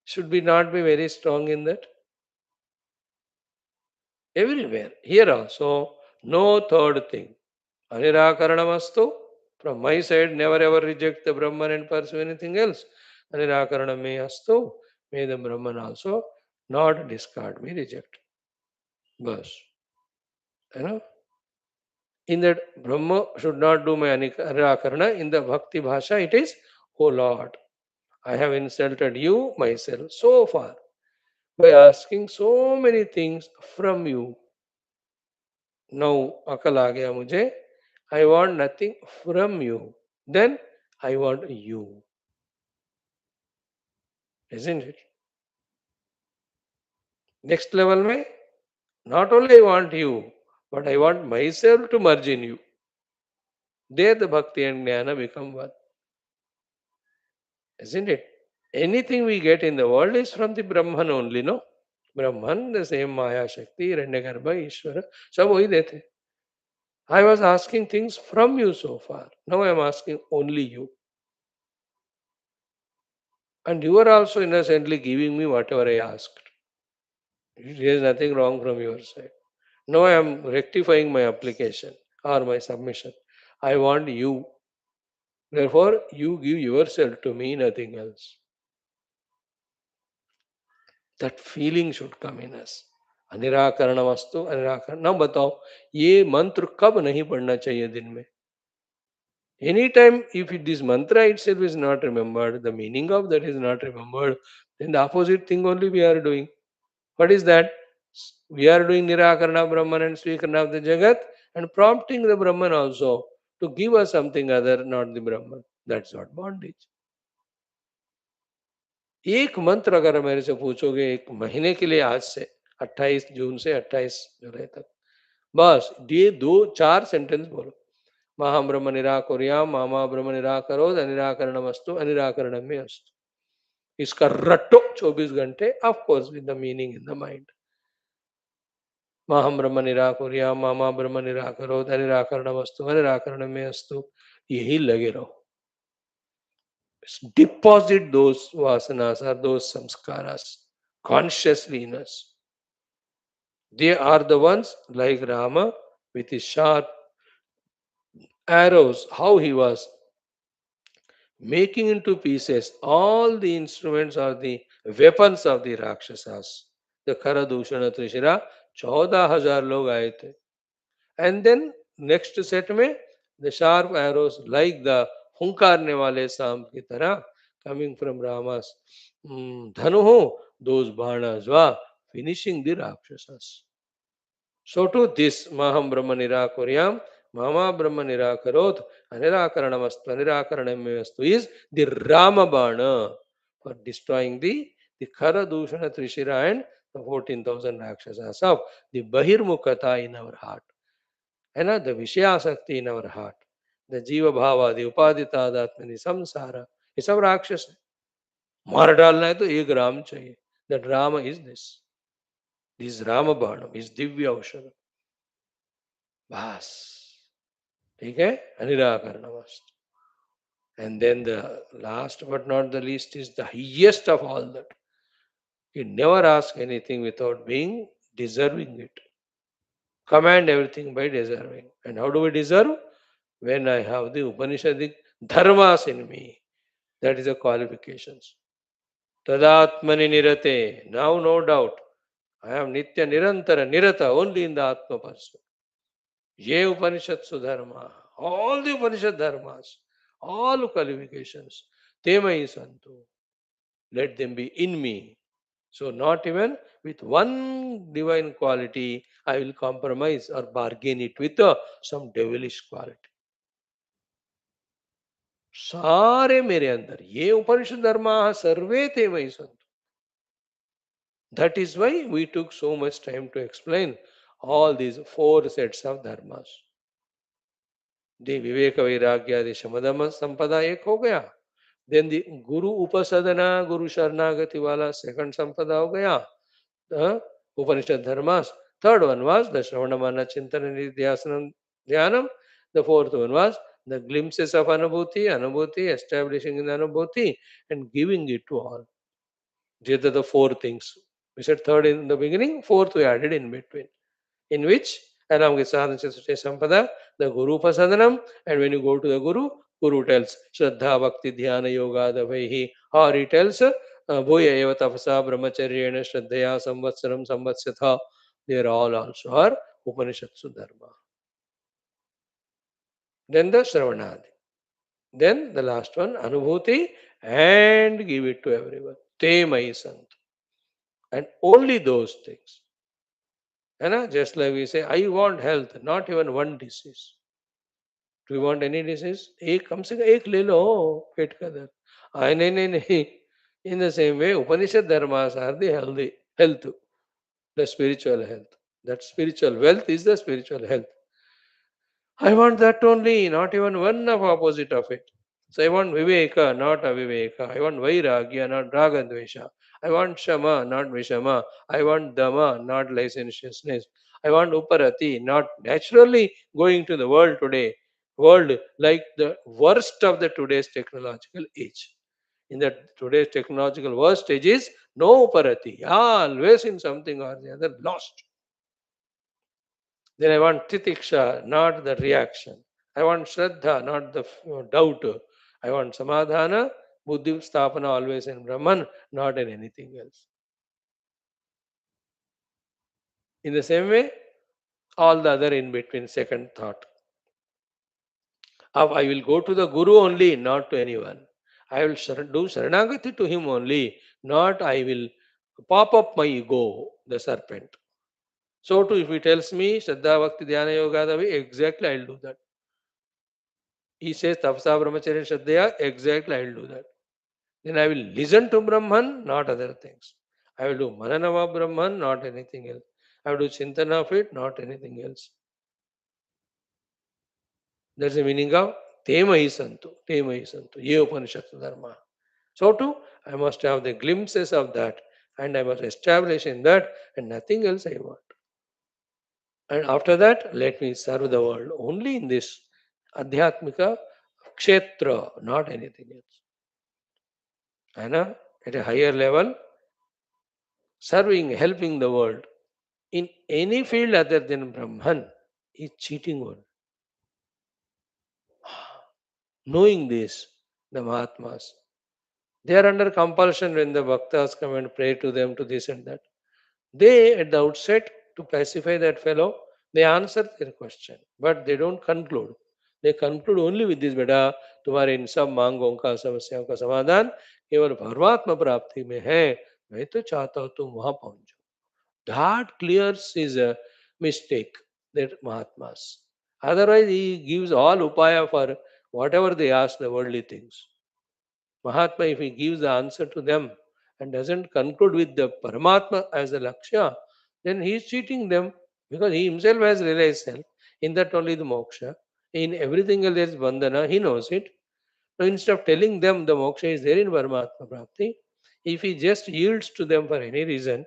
Should be not be very strong in that. Everywhere here also no third thing. अनिराकरणमस्तु. From my side, never ever reject the Brahman and pursue anything else. Anirakaranam me astu. May the Brahman also not discard me, reject. Bas. You know? In that Brahma should not do my Anirakarana. In the Bhakti Bhasha, it is, "Oh Lord, I have insulted you myself so far by asking so many things from you. Now, akal aa gaya mujhe. I want nothing from you. Then I want you." Isn't it? Next level mein, not only I want you, but I want myself to merge in you. There the Bhakti and Jnana become one. Isn't it? Anything we get in the world is from the Brahman only, no? Brahman, the same Maya Shakti, Hiranyagarbha, Ishvara, सब वही देते. I was asking things from you so far. Now I am asking only you. And you are also innocently giving me whatever I asked. There is nothing wrong from your side. Now I am rectifying my application or my submission. I want you. Therefore, you give yourself to me, nothing else. That feeling should come in us. अनिराकरण वस्तु अनिराकरण. now बताओ ये मंत्र कब नहीं पढ़ना चाहिए दिन में? Anytime if this mantra itself is not remembered, the meaning of that is not remembered, then the opposite thing only we are doing. What is that? We are doing Nirakarana Brahman and Swikarana of the Jagat and prompting the Brahman also to give us something other, not the Brahman. That's what bondage. एक मंत्र अगर मेरे से पूछोगे एक महीने के लिए आज से 28 जून से 28 जुलाई तक, बस ये दो चार सेंटेंस बोलो. महाम ब्रह्म निराकुर्याम मामा ब्रह्म निराकरोद अनिराकरणमस्तु अनिराकरणम में अस्तु. इसका रट्टो 24 घंटे, of course with the meaning in the mind. Maham ब्रह्म निराकुर्याम मामा ब्रह्म निराकरोद अनिराकरणमस्तु अनिराकरणम में अस्तु. यही लगे रहो. Deposit those vasanas or those samskaras consciously in us. They are the ones like Rama with his sharp arrows, how he was making into pieces all the instruments or the weapons of the Rakshasas. The Karadushana Trishira, 14,000 log aaye the. And then next set में the sharp arrows like the hunkarne wale sam की तरह coming from Rama's धनु, those banas were finishing the Rakshasas. So to this Maham Brahma Nirakuryam, Mama Brahma Nirakarot, Anirakaranamastu, Anirakaranamastu is the Rama Bana for destroying the Khara Dushana Trishira and the 14,000 Rakshasas of the Bahirmukata in our heart. And the Vishayasakti in our heart. the Jiva Bhava, the Upadita Atmani Samsara, ये सब राक्षस है. मार डालना है तो 1 राम चाहिए. That Rama is this. This Rama Bhanam is Divya Aushadam. बस. ठीक है. निराकरणमस्त. And then the last but not the least is the highest of all that. You never ask anything without being deserving it. Command everything by deserving. And how do we deserve? When I have the Upanishadic dharmas in me. That is the qualifications. Tadatmani nirate. Now no doubt. I am nitya nirantara nirata only in the Atma person. Ye Upanishatsu dharma. All the Upanishad dharmas. All qualifications. Te mai santu. Let them be in me. So not even with one divine quality I will compromise or bargain it with some devilish quality. सारे मेरे अंदर ये उपनिषद धर्मा सर्वे थे मयि संतु. That is why we took so much time to explain all these 4 sets of dharmas. The viveka vairagya the shamadama sampada ek ho gaya. Then the guru upasadana guru sharnagati wala second sampada ho gaya. The Upanishad dharmas. Third one was the Shravana Mana Chintana Nidhyasanam Dhyanam. The fourth one was the glimpses of Anubhuti, establishing in Anubhuti and giving it to all. These are the 4 things. We said third in the beginning, fourth we added in between. In which, along with sadhana chatushya sampada, the Guru Upasadanam, and when you go to the Guru tells Shraddha Bhakti Dhyana Yoga Davaihi, or he tells Bhuya Eva Tapasa Brahmacharyena Shraddhaya Samvatsaram Samvatsyatha. They are all also are Upanishatsu Dharma. Then the Shravanadi. Then the last one, Anubhuti, and give it to everyone. Te mai sant. And only those things. Just like we say, I want health, not even one disease. Do you want any disease? एक कम से कम एक ले लो पेट का दर्द. नहीं. In the same way, Upanishad dharmas are the health, the spiritual health. That spiritual wealth is the spiritual health. I want that only, not even one of opposite of it. So I want viveka, not aviveka. I want vairagya, not ragadvesha. I want shama, not vishama. I want dhamma, not licentiousness. I want uparati, not naturally going to the world today. World like the worst of the today's technological age. In the today's technological worst age is no uparati. Always in something or the other lost. Then I want titiksha, not the reaction. I want shraddha, not the doubt. I want samadhana, buddhi stapana always in Brahman, not in anything else. In the same way, all the other in between second thought. I will go to the Guru only, not to anyone. I will do Saranagati to him only, not I will pop up my ego, the serpent. So too, if he tells me Shraddha Bhakti Dhyana Yoga, exactly I will do that. He says Tapsa Brahmacharya Shraddhaya, exactly I will do that. Then I will listen to Brahman, not other things. I will do Mananava Brahman, not anything else. I will do Chintana of it, not anything else. That's the meaning of Temahi Santu, Ye Upanishad Dharma. So too, I must have the glimpses of that and I must establish in that and nothing else I want. And after that, let me serve the world only in this Adhyatmika Kshetra, not anything else. And at a higher level, serving, helping the world in any field other than Brahman is cheating world. Knowing this, the Mahatmas, they are under compulsion when the Bhaktas come and pray to them to this and that. They, at the outset, to pacify that fellow, they answer their question, but they don't conclude. They conclude only with this, beta, तुम्हारे इन सब मांगों का समस्याओं का समाधान केवल परमात्मा प्राप्ति में है. मैं तो चाहता हूँ तुम वहां पहुंचो. That clears his mistake, that Mahatmas. Otherwise, he gives all upaya for whatever they ask, the worldly things. Mahatma, if he gives the answer to them and doesn't conclude with the Paramatma as the Lakshya, then he is cheating them because he himself has realized self. In that only the moksha. In everything else there is bandhana, he knows it. Now instead of telling them the moksha is there in Paramatma Prapti, if he just yields to them for any reason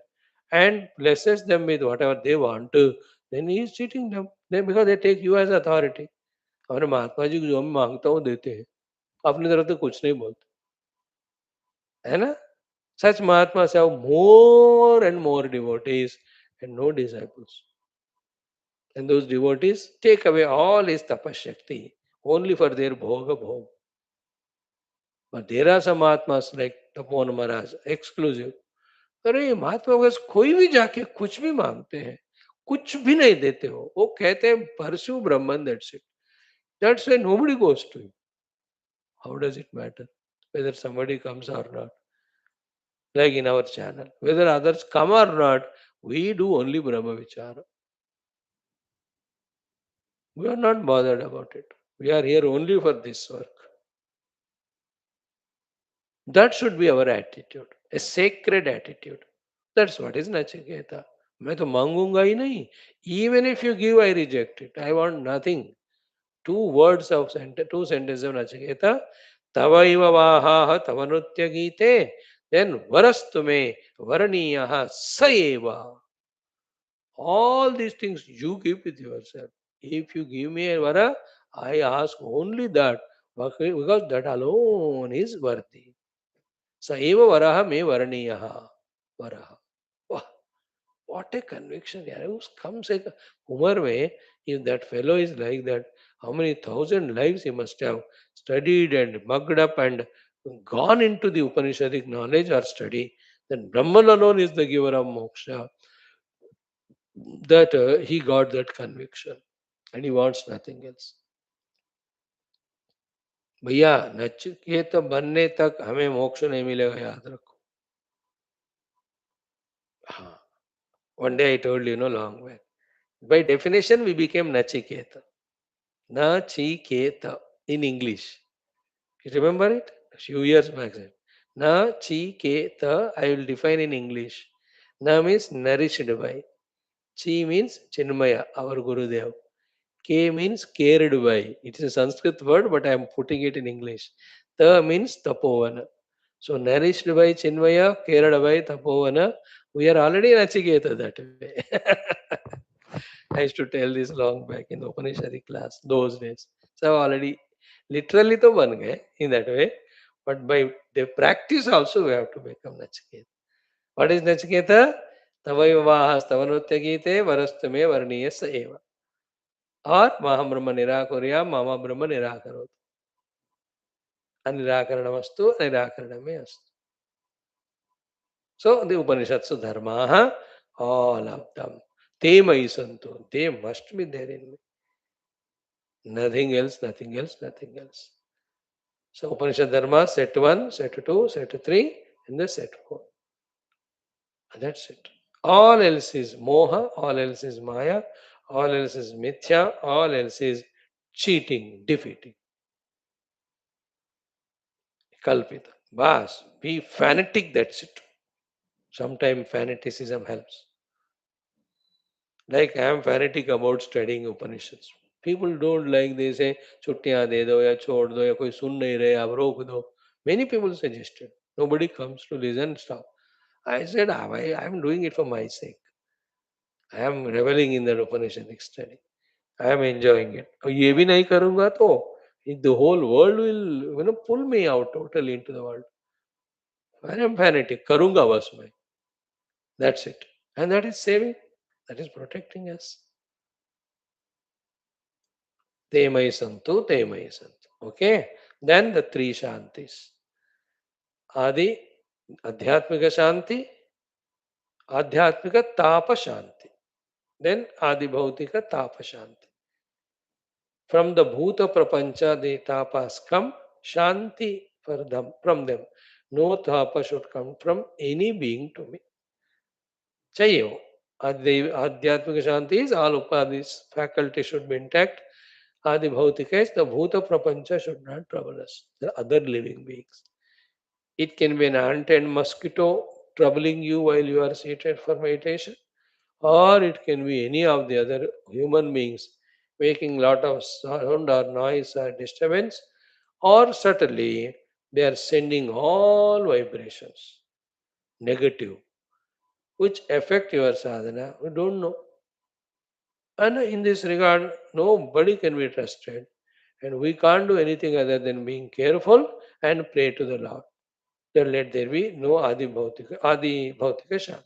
and blesses them with whatever they want to, then he is cheating them. Then because they take you as authority. हमारे महात्मा जी को जो मैं मांगता हूँ देते हैं, अपनी तरफ तो कुछ नहीं बोलते, है ना? Such Mahatmas have more and more devotees and no disciples. And those devotees take away all his tapashakti only for their bhoga bhog. But there are some Mahatmas like Tapon Maharaj, exclusive. अरे महात्मा बस कोई भी जाके कुछ भी मांगते हैं, कुछ भी नहीं देते हो, वो कहते हैं pursue Brahman, that's it. That's why nobody goes to him. How does it matter whether somebody comes or not? Like in our channel, whether others come or not, we do only Brahma Vichara. We are not bothered about it. We are here only for this work. That should be our attitude, a sacred attitude. That's what is Nachiketa. मैं तो मांगूंगा ही नहीं. Even if you give, I reject it. I want nothing. Two sentences of Nachiketa. Tavaiva vahaha tavanutya gite. Then varastume varaniyaha saeva. All these things you keep with yourself. If you give me a vara, I ask only that because that alone is worthy. Saeva varaha me varaniyaha varaha. Wow, what a conviction! यार कम से कम उम्र में if that fellow is like that, how many thousand lives he must have studied and mugged up and gone into the Upanishadic knowledge or study. Then Brahman alone is the giver of moksha. That he got that conviction and he wants nothing else. भैया नचिकेत बनने तक हमें मोक्ष नहीं मिलेगा, याद रखो. हाँ, one day I told you, long back. By definition, we became Nachiketa. Nachiketa in English. You remember it? A few years back. Nachiketa, I will define in English. Na means nourished by. Chi means Chinmaya, our Gurudev. K means cared by. It is a Sanskrit word, but I am putting it in English. Ta means Tapovana. So nourished by Chinmaya, cared by Tapovana. We are already Nachiketa that way. I used to tell this long back in the Upanishadic class, those days. So already literally to ban gaye in that way. But by the practice also we have to become Nachiketa. What is Nachiketa? Tavayavahas tavanutya gite varastame varniyasa eva. Or Maham Brahma Nirakurya Mama Brahma Nirakarot. Anirakaranamastu Nirakaraname astu. So the Upanishads Dharmaha, all of them. Te mai santu. They must be there in me. Nothing else, nothing else, nothing else. So Upanishad Dharma, set 1, set 2, set 3, and the set 4. And that's it. All else is moha, all else is maya, all else is mithya, all else is cheating, defeating. Kalpita. Bas, be fanatic, that's it. Sometimes fanaticism helps. Like I am fanatic about studying Upanishads. People don't like, they say, छुट्टियां दे दो या छोड़ दो या कोई सुन नहीं रहे आप रोक दो. Many people suggested. Nobody comes to listen, stop. I said, I am doing it for my sake. I am reveling in the Upanishadic study. I am enjoying it. और ये भी नहीं करूंगा तो the whole world will pull me out totally into the world. I am fanatic. करूंगा बस मैं. That's it. And that is saving. That is protecting us. Te mai santu, te mai santu. Okay. Then the three shantis. Adi, Adhyatmika Shanti, Adhyatmika Tapa Shanti. Then Adi Bhautika Tapa Shanti. From the Bhuta Prapancha, the tapas come, Shanti for them, from them. No tapa should come from any being to me. Chayo. Adhyatmika Shanti is all Upadis faculty should be intact. Adi Bhautika is the Bhuta Prapancha should not trouble us, the other living beings. It can be an ant and mosquito troubling you while you are seated for meditation, or it can be any of the other human beings making lot of sound or noise or disturbance, or subtly they are sending all vibrations, negative, which affect your sadhana. We don't know. And in this regard, nobody can be trusted. And we can't do anything other than being careful and pray to the Lord. Then let there be no Adi Bhautika Shanti.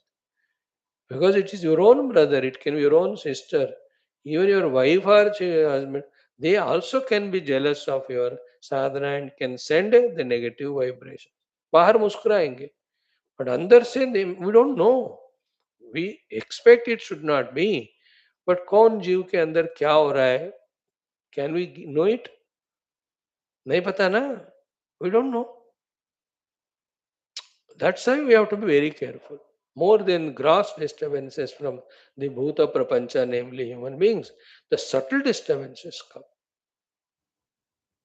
Because it is your own brother, it can be your own sister, even your wife or husband. They also can be jealous of your sadhana and can send the negative vibration. बाहर मुस्कुराएंगे but अंदर से we don't know. We expect it should not be. But कौन जीव के अंदर क्या हो रहा है? Can we know it? नहीं पता ना. We don't know. That's why we have to be very careful. More than gross disturbances from the Bhuta Prapancha, namely human beings, the subtle disturbances come.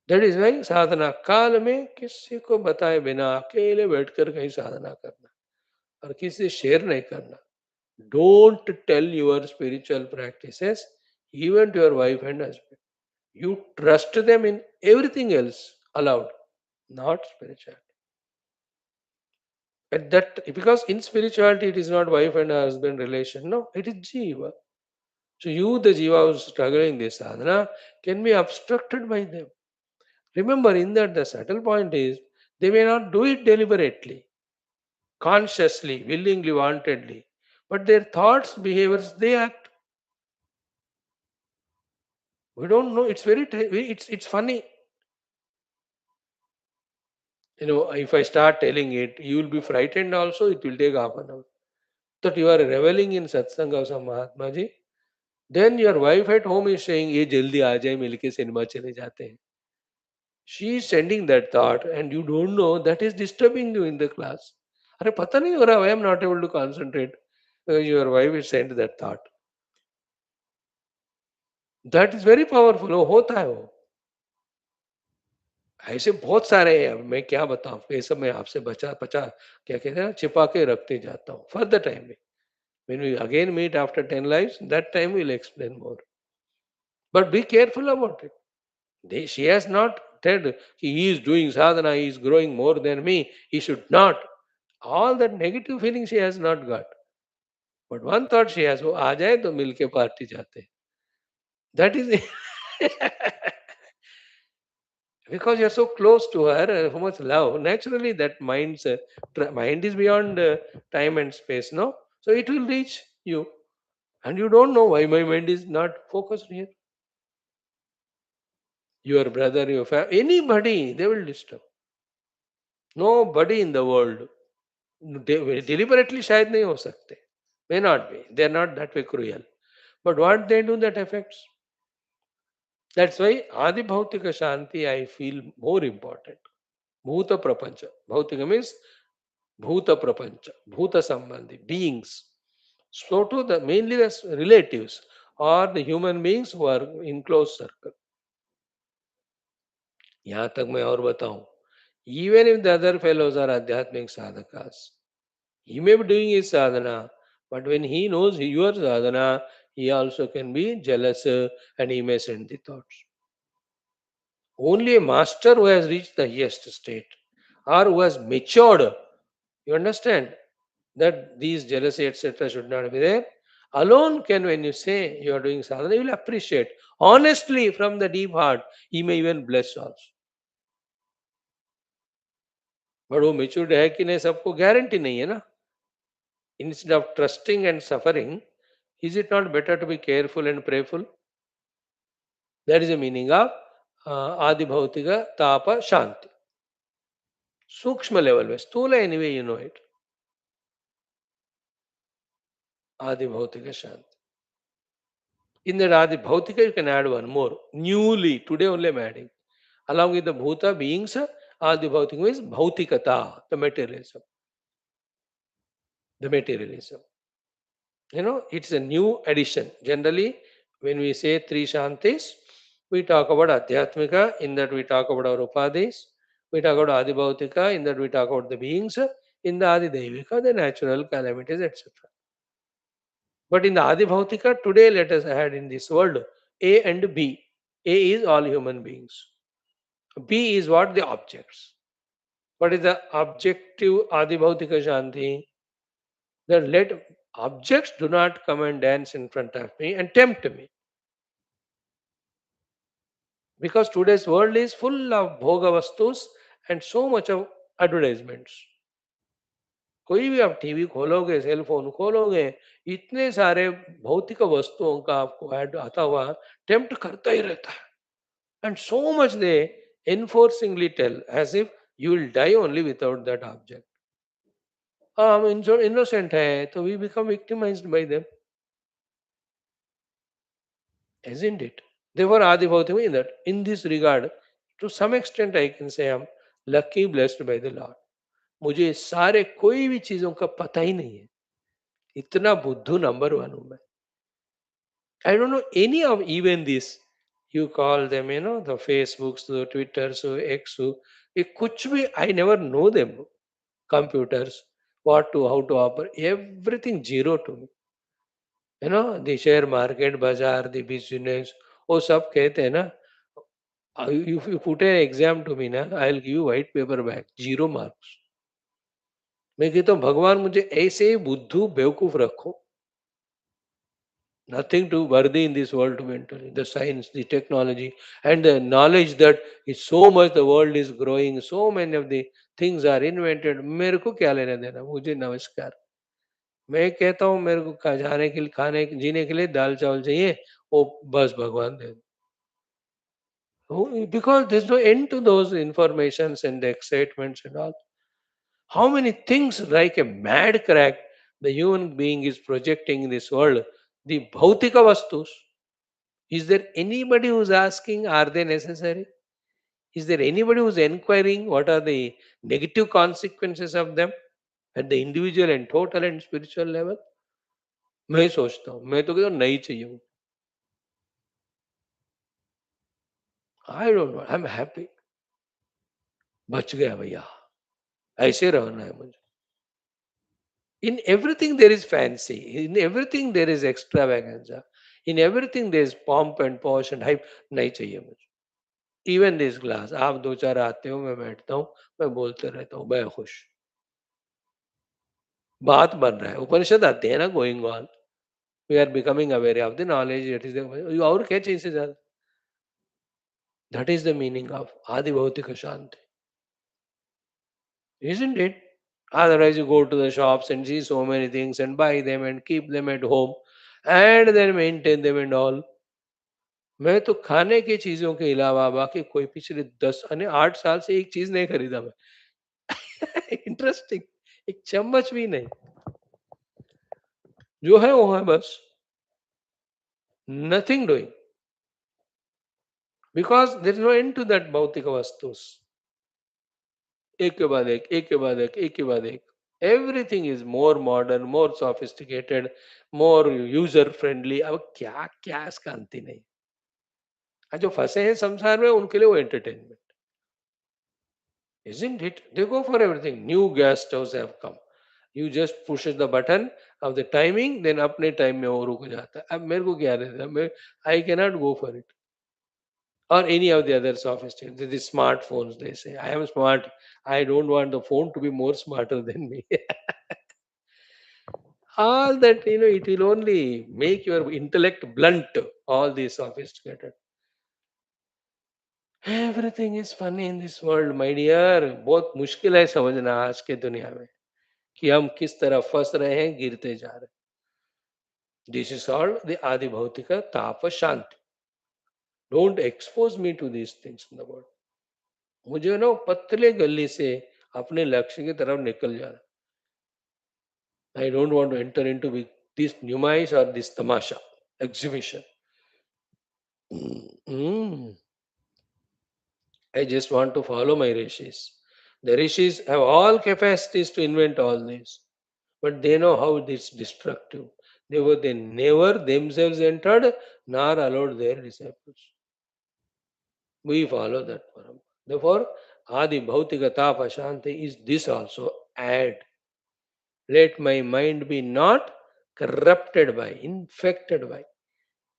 That is why साधना काल में किसी को बताए बिना अकेले बैठकर कहीं साधना करना और किसी से शेयर नहीं करना. Don't tell your spiritual practices even to your wife and husband. You trust them in everything else allowed, not spirituality. At that, because in spirituality it is not wife and husband relation. No, it is jiva. So you, the jiva who's struggling this sadhana, can be obstructed by them. Remember, in that the subtle point is they may not do it deliberately, consciously, willingly, wantedly, but their thoughts, behaviors, they act. We don't know. It's it's funny. If I start telling it, you will be frightened also. It will take half an hour. That you are reveling in satsanga of some Mahatma ji. Then your wife at home is saying, "ये जल्दी आ जाए मिलके cinema चले जाते हैं." She is sending that thought, and you don't know that is disturbing you in the class. अरे पता नहीं हो रहा, I am not able to concentrate. Your wife is sent that thought. That is very powerful. वो होता है वो. ऐसे बहुत सारे हैं. अब मैं क्या बताऊं आपको, ये सब मैं आपसे बचा बचा क्या कहते हैं छिपा के रखते जाता हूँ for the time being. When we again meet after 10 lives, that time we'll explain more. But be careful about it. She has not said he is doing sadhana, he is growing more than me, he should not. All that negative feeling she has not got. But one thought she has, वो आ जाए तो मिल के party जाते हैं. That is because you're so close to her, so much love. Naturally, that mind is beyond time and space, no? So it will reach you. And you don't know why my mind is not focused here. Your brother, your family, anybody, they will disturb. Nobody in the world deliberately शायद नहीं हो सकते. May not be. They are not that way cruel. But what they do that affects. That's why Adi Bhautika Shanti I feel more important. Bhuta Prapancha. Bhautika means Bhuta Prapancha. Bhuta Sambandhi. Beings. So too mainly the relatives or the human beings who are in close circle. यहाँ तक मैं और बताऊं. Even if the other fellows are Adhyatmic sadhakas, he may be doing his sadhana, but when he knows your sadhana, he also can be jealous and he may send the thoughts. Only a master who has reached the highest state or who has matured, you understand, that these jealousy, etc., should not be there. Alone can, when you say you are doing sadhana, you will appreciate. Honestly, from the deep heart, he may even bless also. But वो matured है कि नहीं सबको guarantee नहीं है ना. Instead of trusting and suffering, is it not better to be careful and prayerful? That is the meaning of Adi Bhautika Tapa Shanti. Sukshma level में स्थूल anyway you know it. Adi Bhautika Shanti. In that Adi Bhautika you can add one more. Newly, today only I am adding. Along with the Bhuta beings, Adi Bhautika means Bhautikata, the materialism. The materialism. It's a new addition. Generally, when we say three Shantis, we talk about Adhyatmika, in that we talk about our Upadis. We talk about Adi Bhautika, in that we talk about the beings. In the Adi Devika, the natural calamities, etc. But in the Adi Bhautika, today let us add in this world, A and B. A is all human beings. B is what? The objects. What is the objective Adibhautika Shanti? That let objects do not come and dance in front of me and tempt me. Because today's world is full of bhoga vastus and so much of advertisements. कोई भी आप TV खोलोगे, cell phone खोलोगे, इतने सारे भौतिक वस्तुओं का आपको ऐड आता हुआ टेम्प्ट करता ही रहता है. And so much they enforcingly tell as if you will die only without that object. हम innocent है, तो we become victimized by them, isn't it? Therefore, Adi Bhautima in that, in this regard, to some extent I can say I'm lucky, blessed by the Lord. मुझे सारे कोई भी चीजों का पता ही नहीं है. इतना बुद्धू नंबर वन हूं मैं. I don't know any of even this. You call them, the Facebooks, the Twitters, so X, so कुछ भी I never know them. Computers, what to, how to operate, everything zero to me. The share market, bazaar, the business, वो सब कहते हैं ना. If you put an exam to me ना, I'll give you white paper back, 0 marks. मैं कहता हूँ भगवान मुझे ऐसे ही बुद्धू बेवकूफ रखो. Nothing to worthy in this world to mentor. The science, the technology, and the knowledge that is so much the world is growing, so many of the things are invented. मेरे को क्या लेना देना, मुझे नमस्कार. मैं कहता हूँ मेरे को जाने के लिए, खाने जीने के लिए दाल चावल चाहिए, वो बस भगवान दे दो. Because there's no end to those informations and the excitements and all. How many things like a mad crack the human being is projecting in this world? The bhautika vastus. Is there anybody who's asking, are they necessary? Is there anybody who's inquiring what are the negative consequences of them at the individual and total and spiritual level? मैं सोचता हूँ, मैं तो कहता हूँ नहीं चाहिए मुझे. I don't know, I am happy. बच गया भैया, ऐसे रहना है मुझे. In everything there is fancy. In everything there is extravaganza. In everything there is pomp and posh and hype. नहीं चाहिए मुझे. Even this glass. आप दो चार आते हो, मैं बैठता हूँ, मैं बोलते रहता हूँ, मैं खुश. बात बन रहा है, उपनिषद आते हैं ना, going on. We are becoming aware of the knowledge. It is और क्या चाहिए इससे ज्यादा. That is the meaning of आदि भौतिक शांति, isn't it? Otherwise, you go to the shops and see so many things and buy them and keep them at home and then maintain them and all. मैं तो खाने की चीजों के अलावा बाकी कोई पिछले 10 यानी 8 साल से एक चीज नहीं खरीदा मैं. इंटरेस्टिंग. एक चम्मच भी नहीं. जो है वो है बस. Nothing doing. Because there is no end to that भौतिक वस्तुस. एक के बाद एक, एक के बाद एक, एक के बाद एक. Everything is more modern, more sophisticated, more user friendly. अब क्या क्या इसका अंत ही नहीं. जो फंसे हैं संसार में उनके लिए वो entertainment. Isn't it? They go for everything. New gas stoves have come. You just push the button of the timing, then अपने टाइम में वो रुक जाता है. अब मेरे को क्या रहता है, I cannot go for it. Or any of the other sophisticated, the smartphones, they say. I am smart. I don't want the phone to be more smarter than me. All that, it will only make your intellect blunt. All these sophisticated. Everything is funny in this world, my dear. बहुत मुश्किल है समझना आज के दुनिया में कि हम किस तरह फंस रहे हैं, गिरते जा रहे हैं. दिस इज ऑल द आदि भौतिक ताप शांति. Don't expose me to these things in the world. मुझे ना पतले गली से अपने लक्ष्य की तरफ निकल जाना. I don't want to enter into this nuisance और दिस तमाशा exhibition. I just want to follow my rishis. The rishis have all capacities to invent all this, but they know how it is destructive. They never themselves entered nor allowed their disciples. We follow that param. Therefore, Adi Bhautika Tapa Shanti is this also. Add. Let my mind be not corrupted by, infected by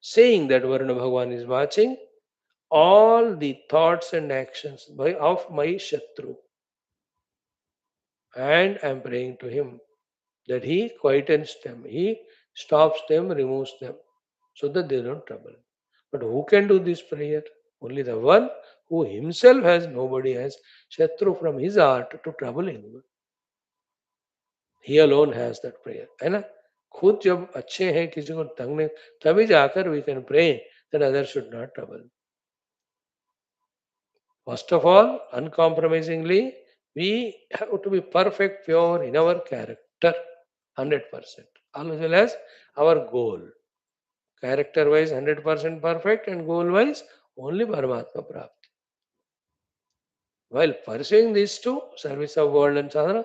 saying that Varuna Bhagwan is watching all the thoughts and actions of my Shatru, and I am praying to him that he quietens them, he stops them, removes them, so that they don't trouble. But who can do this prayer? Only the one who himself has nobody has Shatru from his heart to trouble anyone. He alone has that prayer. है ना? खुद जब अच्छे हैं किसी को तंग नहीं, तभी जाकर we can pray that others should not trouble. First of all, uncompromisingly, we have to be perfect, pure in our character, 100%, as well as our goal. Character-wise, 100% perfect, and goal-wise, only Paramatma Prapti. While pursuing these two, service of world and sadhana,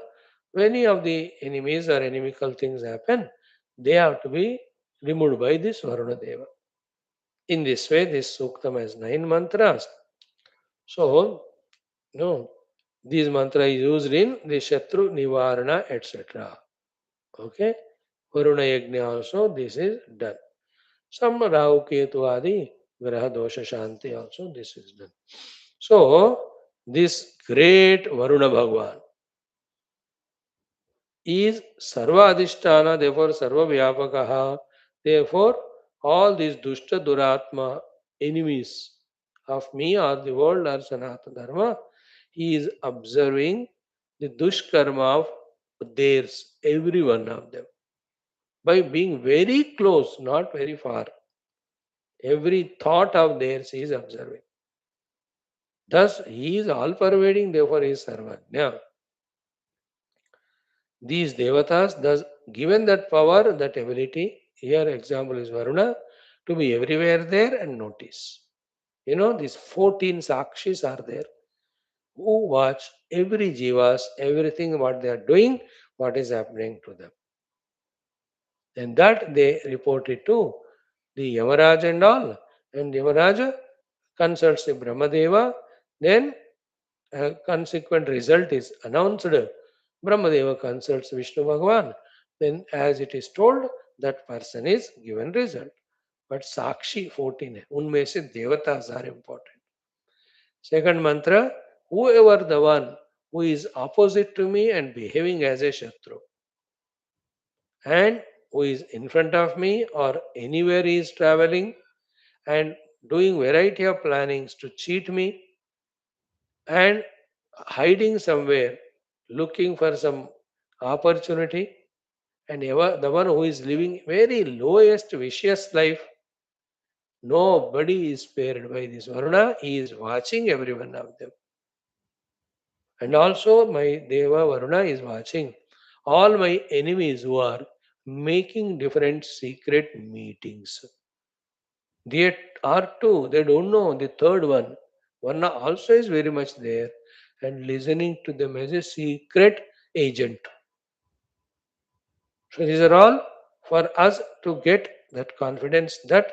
many of the enemies or inimical things happen, they have to be removed by this Varuna Deva. In this way, this Suktam has 9 mantras. So, no, these mantras is used in the Shatru Nivarana, etc. Okay? Varuna Yajna also, this is done. Some Rahu Ketu Adi, Graha Dosha Shanti also, this is done. So, this great Varuna Bhagwan is Sarva Adhisthana, therefore Sarva Vyapakaha. Therefore, all these Dushta Duratma enemies of me or the world or Sanatana Dharma, he is observing the Dushkarma of theirs, every one of them, by being very close, not very far. Every thought of theirs he is observing. Thus, he is all pervading, therefore, he is Sarvajna. These devatas, thus given that power, that ability, here example is Varuna, to be everywhere there and notice. You know, these 14 sakshis are there who watch every jivas, everything what they are doing, what is happening to them. And that they report it to the Yamaraj and all. And Yamaraja consults the Brahmadeva, then a consequent result is announced. Brahmadeva consults Vishnu Bhagavan. Then, as it is told, that person is given result. But Sakshi 14 है, उनमें से देवतास are important. Second mantra, whoever the one who is opposite to me and behaving as a Shatru, and who is in front of me or anywhere he is traveling and doing variety of plannings to cheat me, and hiding somewhere, looking for some opportunity, and ever the one who is living very lowest vicious life, nobody is spared by this Varuna. He is watching every one of them. And also my Deva Varuna is watching all my enemies who are making different secret meetings. They are two, they don't know the third one. Varuna also is very much there and listening to them as a secret agent. So these are all for us to get that confidence that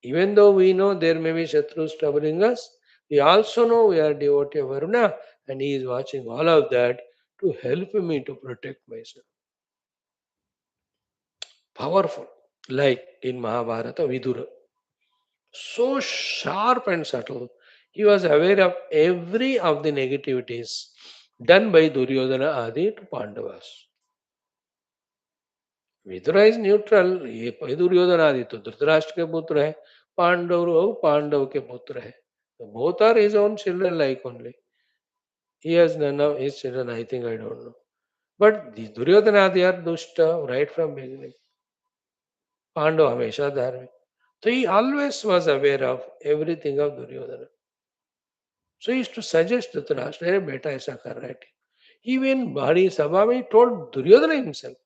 even though we know there may be Shatrus troubling us, we also know we are devotee of Varuna and he is watching all of that to help me to protect myself. Powerful. Like in Mahabharata, Vidura. So sharp and subtle. He was aware of every of the negativities done by Duryodhana Adi to Pandavas. Vidura is neutral, ये दुर्योधन आदि तो धृतराष्ट्र के पुत्र है, पांडव पांडव के पुत्र है, both are his own children like only. He has none of his children, I think, I don't know. But the Duryodhana आदि are दुष्ट right from beginning. पांडव हमेशा धार्मिक. So he always was aware of everything of Duryodhana. So he used to suggest Dhritarashtra, अरे बेटा ऐसा कर रहा है. Even Bhari Sabha में he told Duryodhana himself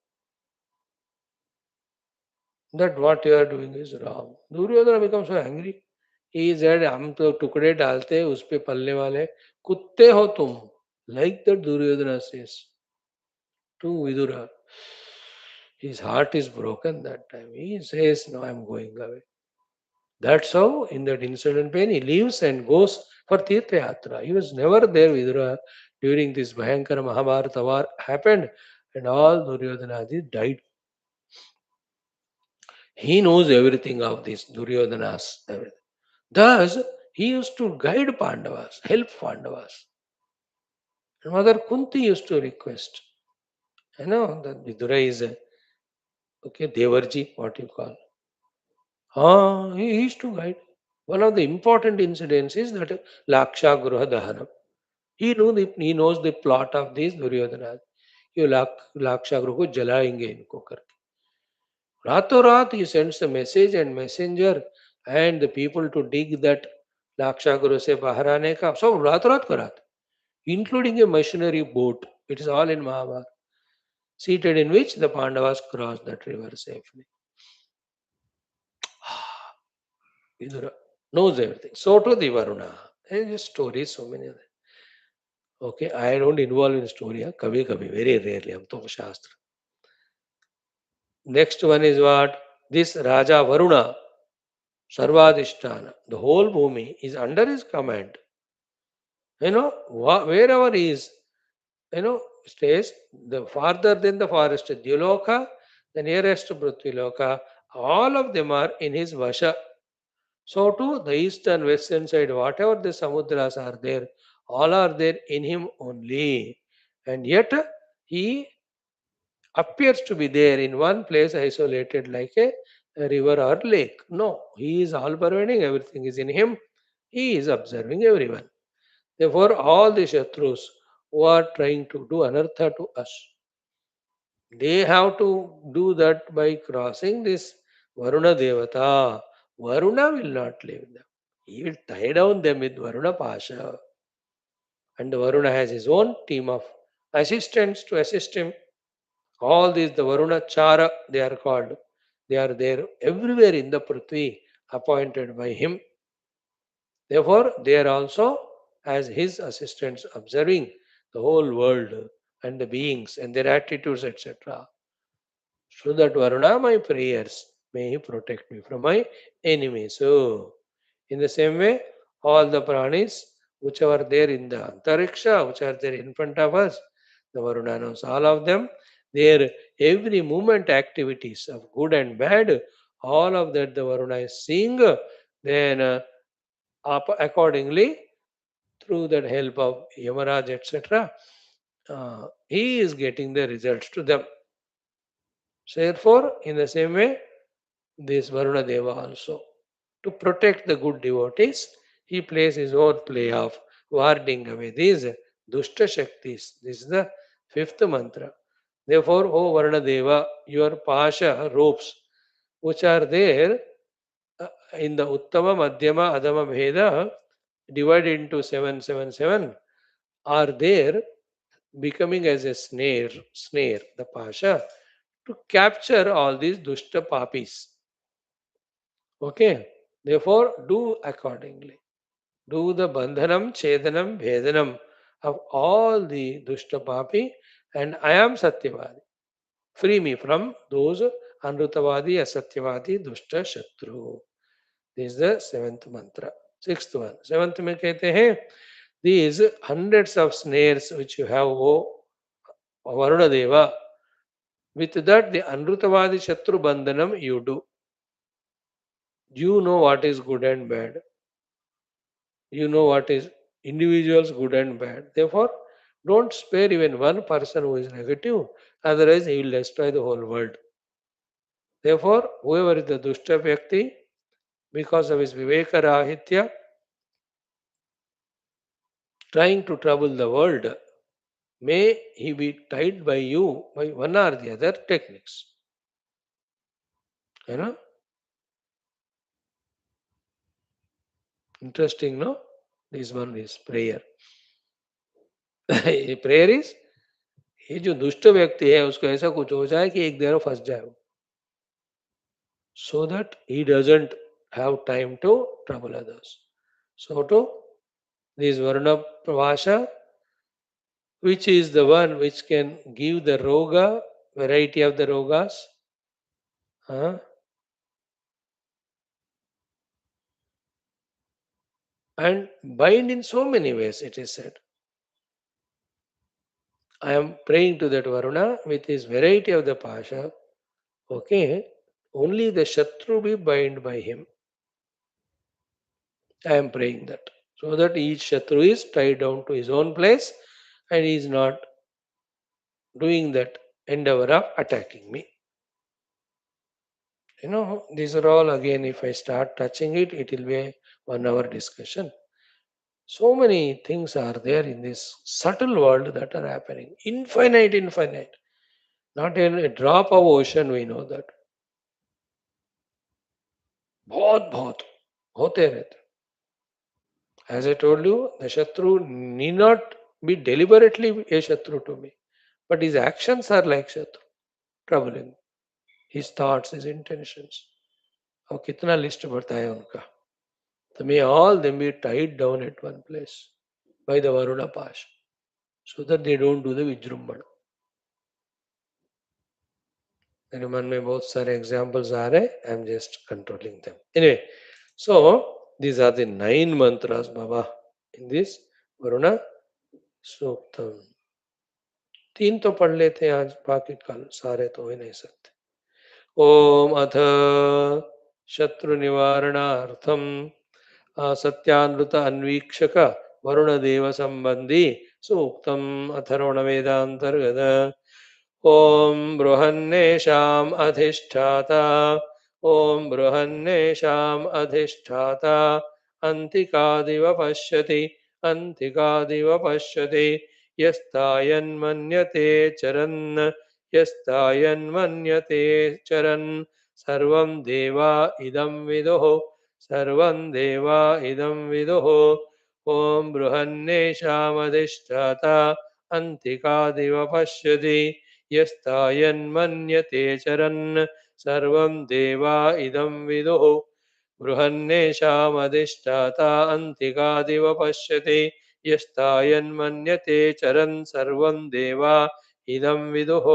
that what you are doing is wrong. Duryodhana becomes so angry. He said, हम तो टुकड़े डालते हैं उस पे पलने वाले कुत्ते हो तुम. Like that Duryodhana says to Vidura. His heart is broken that time. He says, no, I am going away. That's how in that incident pain he leaves and goes for Tirtha Yatra. He was never there Vidura during this Bhayankara Mahabharata war happened and all Duryodhana died. He knows everything of this Duryodhana's everything. Thus, he used to guide Pandavas, help Pandavas. And Mother Kunti used to request, that Vidura is a, okay, Devarji, what you call. He used to guide. One of the important incidents is that Laksha Gruha Dahanam. He knows the plot of this Duryodhana. ये लाक्षा गृह को जलाएंगे इनको करके रातों रात he sends a message and messenger and the people to dig that लाक्षा गृह से बाहर आने का सब रातों रात कराते including a missionary boat. It is all in Mahabharata, seated in which the Pandavas crossed that river safely. Vidura knows everything. So to the Varuna. There is stories, so many of them. Okay, I don't involve in story. Kabhi kabhi, very rarely. हम तो शास्त्र. Next one is what? This Raja Varuna, Sarvadhisthana. The whole Bhumi is under his command. Wherever he is, stays, the farther than the farthest Dyaloka, the nearest Prithviloka, all of them are in his Vasha. So too, the east and western side, whatever the Samudras are there, all are there in him only. And yet, he appears to be there in one place isolated like a river or lake. No, he is all pervading, everything is in him. He is observing everyone. Therefore, all the Shatrus who are trying to do anartha to us, they have to do that by crossing this Varuna Devata. Varuna will not leave them. He will tie down them with Varuna Pasha. And Varuna has his own team of assistants to assist him. All these, the Varuna Chara, they are called. They are there everywhere in the Prithvi, appointed by him. Therefore, they are also as his assistants, observing the whole world and the beings and their attitudes, etc. So that Varuna, my prayers, may he protect me from my enemies. So, in the same way, all the pranis which are there in the Antariksha, which are there in front of us, the Varuna knows all of them. Their every movement activities of good and bad, all of that the Varuna is seeing. Then, accordingly, through that help of Yamaraj, etc., he is getting the results to them. So therefore, in the same way, this Varuna Deva also, to protect the good devotees, he plays his own play of warding away these Dushta Shaktis. This is the fifth mantra. Therefore, O Varuna Deva, your Pasha ropes, which are there in the Uttama, Madhyama, Adama Bheda, divided into 777, are there becoming as a snare, the Pasha, to capture all these Dushta Papis. Okay, therefore, do accordingly. Do the Bandhanam, Chedanam, Bhedanam of all the Dushta Papi, and I am Satyavadi. Free me from those Anrutavadi, Asatyavadi, Dushta Shatru. This is the seventh mantra. Sixth one. Seventh में कहते हैं, these hundreds of snares which you have, O Varuna Deva, with that the Anrutavadi Shatru Bandhanam you do. You know what is good and bad. You know what is individuals good and bad. Therefore, don't spare even one person who is negative, otherwise he will destroy the whole world. Therefore, whoever is the Dushta Vyakti, because of his Viveka Rahitya, trying to trouble the world, may he be tied by you by one or the other techniques. You know? Interesting, no? This one is prayer. Prayer is, ये जो दुष्ट व्यक्ति है उसको ऐसा कुछ हो जाए कि एक देर फंस जाए वो, so that he doesn't have time to trouble others. So to this Varuna Pravasha, which is the one which can give the roga, variety of the rogas, and bind in so many ways, it is said. I am praying to that Varuna with his variety of the Pasha. Okay, only the Shatru be bound by him. I am praying that. So that each Shatru is tied down to his own place and he is not doing that endeavor of attacking me. These are all again, if I start touching it, it will be a 1 hour discussion. So many things are there in this subtle world that are happening. Infinite, infinite. Not in a drop of ocean, we know that. बहुत बहुत होते रहते. As I told you, the Shatru need not be deliberately a Shatru to me, but his actions are like Shatru, troubling. His thoughts, his intentions. अब कितना list बढ़ता है उनका. So may all them be tied down at one place by the Varuna Pash, so that they don't do the Vijrumbana. मेरे मन में बहुत सारे एग्जाम्पल्स आ रहे. I am just controlling them. Anyway, so these are the 9 mantras, Baba, in this Varuna Suktam. 3 तो पढ़ लेते हैं आज, बाकी कल सारे तो हो ही नहीं सकते. ओम अथ शत्रु निवारणार्थम सत्यानृत अन्वीक्षक वरुण देव संबंधी सूक्तम अथर्वण वेदांतर्गत. ओम बृहन्नेषाम् अधिष्ठाता ओम बृहन्नेषाम् अधिष्ठाता अन्तिकादिव पश्यति अन्तिकादिव पश्यति यस्तायन्मन्यते चरन् यस्तायन्मन्यते चरन् सर्वं देवा इदं विदुः सर्वं देवा इदं विदुः. ओम बृहन्नेषामधिष्ठाता अन्तिकादिव पश्यति यस्तायन्मन्यते चरन् सर्वं देवा इदं विदुः. बृहन्नेषामधिष्ठाता अन्तिकादिव पश्यति यस्तायन्मन्यते चरन् सर्वं देवा इदं विदुः.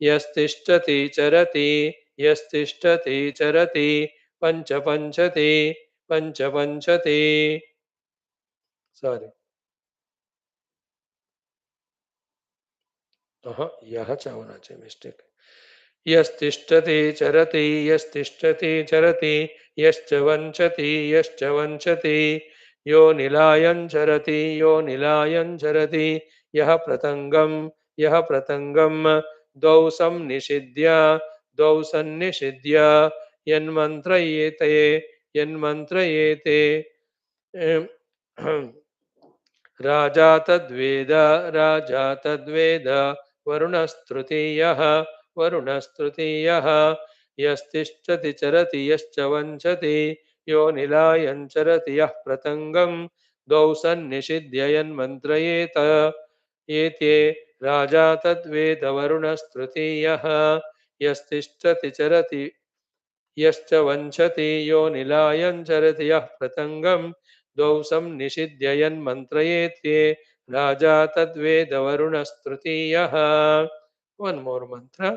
यस्तिष्ठति चरति यस्तिष्ठति चरति पंचपंचति पंचपंचति. सॉरी, यह च होना चाहिए, मिस्टेक. यस्तिष्ठति चरति यस्तिष्ठति चरति यश्च वञ्चति यश्च वञ्चति यो निलायं चरति यो निलायं चरति यः प्रतङ्गं द्वौ सन्निषिध्य यन्मन्त्रयेते यन्मन्त्रयेते राजा तद्वेद वरुणस्तृतीयः वरुणस्तृतीयः. यस्तिष्ठति चरति यश्च वञ्चति यो निलायं चरति यः प्रतङ्गं द्वौ सन्निषिध्य यन्मन्त्रयेत एते राजा तद्वेद वरुणस्तृतीयः. यस्तिष्ठति चरति यश्च वञ्चति यो निलायं चरति यः प्रतङ्गं द्वौ सन्निषिध्य यन्मन्त्रयेते राजा तद्वेद वरुणस्तृतीयः. One more mantra.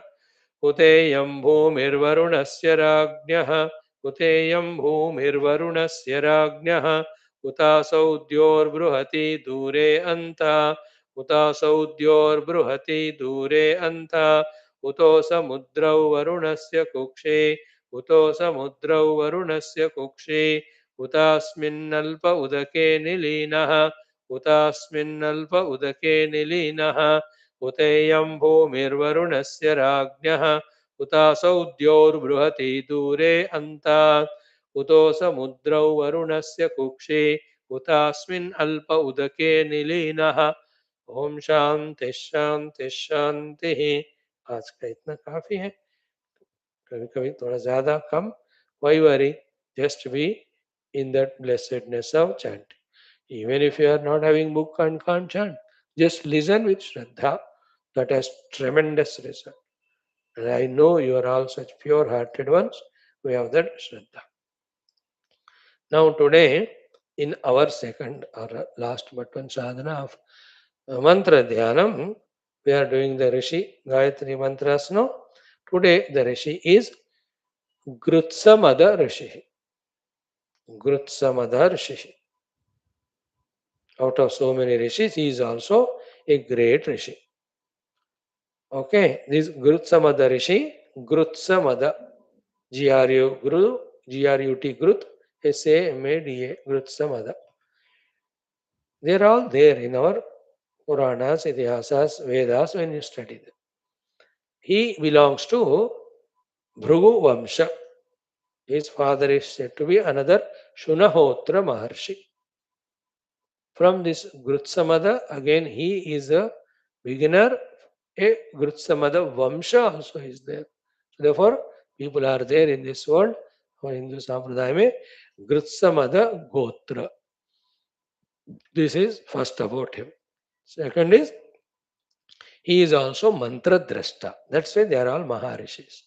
उतेयं भूमिर्वरुणस्य राज्ञः उतेयं भूमिर्वरुणस्य राज्ञः उतासौ द्योर्बृहति दूरे अन्ता उतासौ द्योर्बृहति दूरे अन्ता उतो समुद्रौ वरुणस्य कुक्षे उतो समुद्रौ वरुणस्य कुक्षे उतास्मिन्नल्प उदके निलीनः उतास्मिन्नल्प उदके निलीनः. उतेयं भूमिर्वरुणस्य राज्ञः उतासौ द्योर्बृहति दूरे अन्ता उतो समुद्रौ वरुणस्य कुक्षे उतास्मिन् अल्प उदके निलीनः. ओम शांति शांति शांति. आज का इतना काफी है. कभी कभी थोड़ा ज्यादा कम, why worry, just be in that blessedness of chanting. Even if you are not having book and can't chant, just listen with Shraddha. That has tremendous result. And I know you are all such pure-hearted ones who have that Shraddha. Now today, in our second or last but one sadhana of mantra dhyanam, we are doing the Rishi Gayatri mantras now. Today the Rishi is GRUTHSAMADA Rishi. GRUTHSAMADA Rishi. Out of so many Rishis, he is also a great Rishi. Okay, this GRUTHSAMADA Rishi, GRUTHSAMADA. GRU Guru, GRUT Gruth, SAMADA GRUTSAMADA. They are all there in our Puranas, Itihasas, Vedas when you study them. He belongs to Bhrugu Vamsha. His father is said to be another Shunahotra Maharshi. From this Grutsamada, again he is a beginner. A Grutsamada Vamsha also is there. So therefore, people are there in this world, or Hindu Sampradaya mein, Grutsamada Gotra. This is first about him. Second is, he is also Mantra Drashta. That's why they are all Maharishis.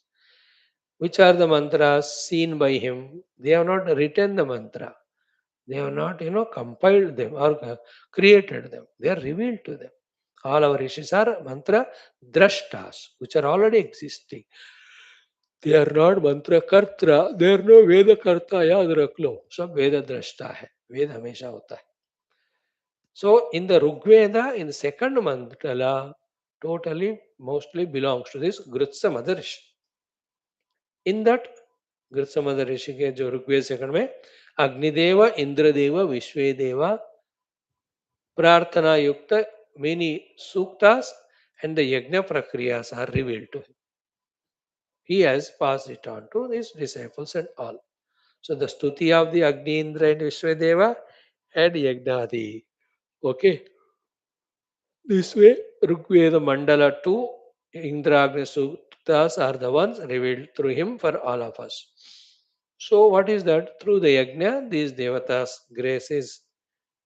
Which are the mantras seen by him? They have not written the mantra. They have not, compiled them or created them. They are revealed to them. All our rishis are mantra drashtas, which are already existing. They are not mantra kartra. They are no Veda karta. याद रख लो सब वेद दृष्टा है वेद हमेशा होता है. So in the Rigveda, in the second mandala, totally mostly belongs to this Grutsamada Rishi. In that Grutsamada Rishi के जो ऋग्वेद सेकंड में अग्निदेव इंद्रदेव विश्वेदेव प्रार्थना युक्त many suktas and the yajna prakriyas are revealed to him. He has passed it on to his disciples and all. So the stuti of the Agni, Indra and Vishwadeva and Yagnadi. Okay. This way, Rigveda Mandala 2, Indra Agni Suktas are the ones revealed through him for all of us. So what is that? Through the Yajna, these Devatas' grace is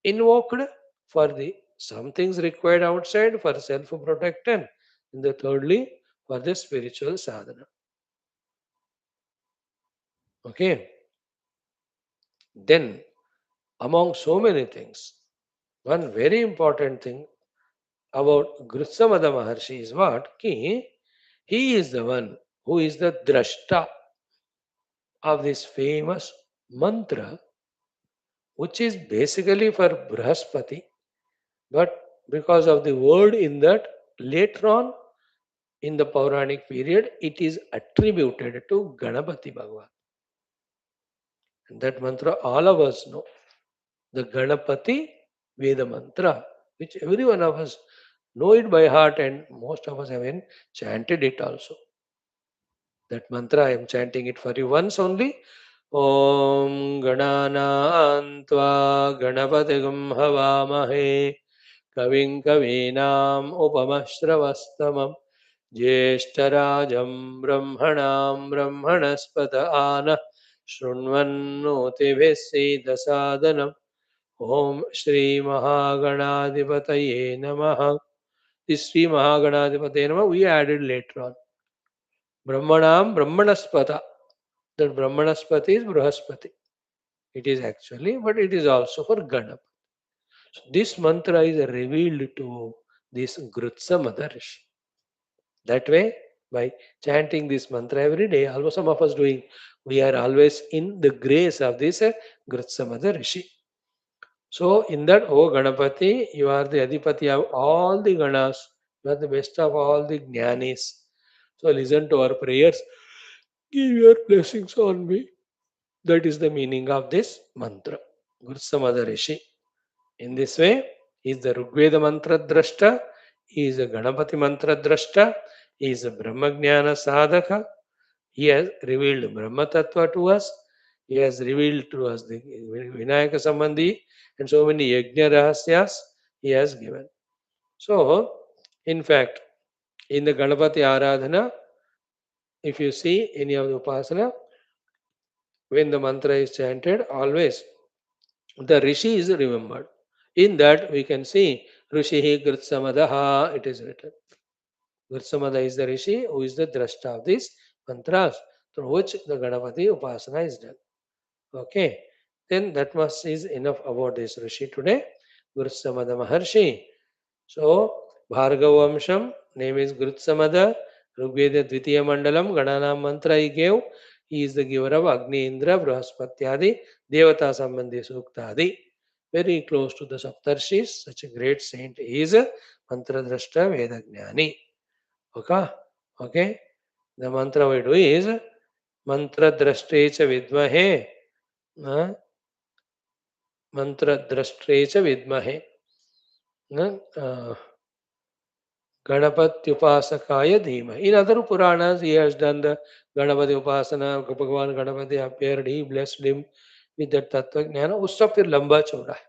invoked for the some things required outside for self-protection, and the thirdly for the spiritual sadhana. Okay. Then, among so many things, one very important thing about Grutsamada Maharshi is what? Ki he is the one who is the drashta of this famous mantra, which is basically for Brahaspati, but because of the word in that, later on in the Puranic period, it is attributed to Ganapati Bhagavan. And that mantra all of us know. The Ganapati Veda mantra, which every one of us know it by heart, and most of us have chanted it also. That mantra, I am chanting it for you once only. Om Ganana Antva Ganapatigam Havamahe Kavin Kavinam Upamashravastamam Jeshtarajam Brahmanam Brahmanaspata Ana Shrunvannotiभिः Siddhasadanam Om Shri Mahaganadipataye Namaha. This Shri Mahaganadipataye Namaha we added later on. Brahmanam Brahmanaspata. That Brahmanaspati is Brahaspati. It is actually, but it is also for Ganapati. So this mantra is revealed to this Grutsamada Rishi. That way, by chanting this mantra every day, almost some of us doing, we are always in the grace of this Grutsamada Rishi. So in that, O Ganapati, you are the Adipati of all the Ganas, you are the best of all the Jnanis. So listen to our prayers. Give your blessings on me. That is the meaning of this mantra. Grutsamada Rishi. In this way, he is the Rigveda mantra drashta, he is a Ganapati mantra drashta, he is a Brahmajnana sadhaka, he has revealed Brahma Tattva to us, he has revealed to us the Vinayaka Sambandhi and so many Yajna Rahasyas he has given. So, in fact, in the Ganapati Aradhana, if you see any of the Upasana, when the mantra is chanted, always the Rishi is remembered. In that we can see Rishihi Grutsamadaha, it is written. Grutsamada is the Rishi who is the drashta of these mantras through which the Ganapati Upasana is done. Okay. Then that much is enough about this Rishi today. Grutsamada Maharshi. So Bhargavamsham, name is Grutsamada. Rigveda Dvitiya Mandalam, Gananam mantra he gave. He is the giver of Agni Indra, Brahaspati Devata Sambandhi Suktadi. Very close to the Saptarshis, such a great saint. He is a Mantra Drashta Veda Jnani. Okay? Okay? The mantra we do is मंत्रद्रष्टे च विद्महे मंत्रद्रष्टे च विद्महे Ganapatupasakaya dhima. In other Puranas, he has done the Ganapati Upasana, Bhagavan Ganapati appeared, he blessed him with that Tattva Jnana. उसका फिर लंबा चौड़ा है.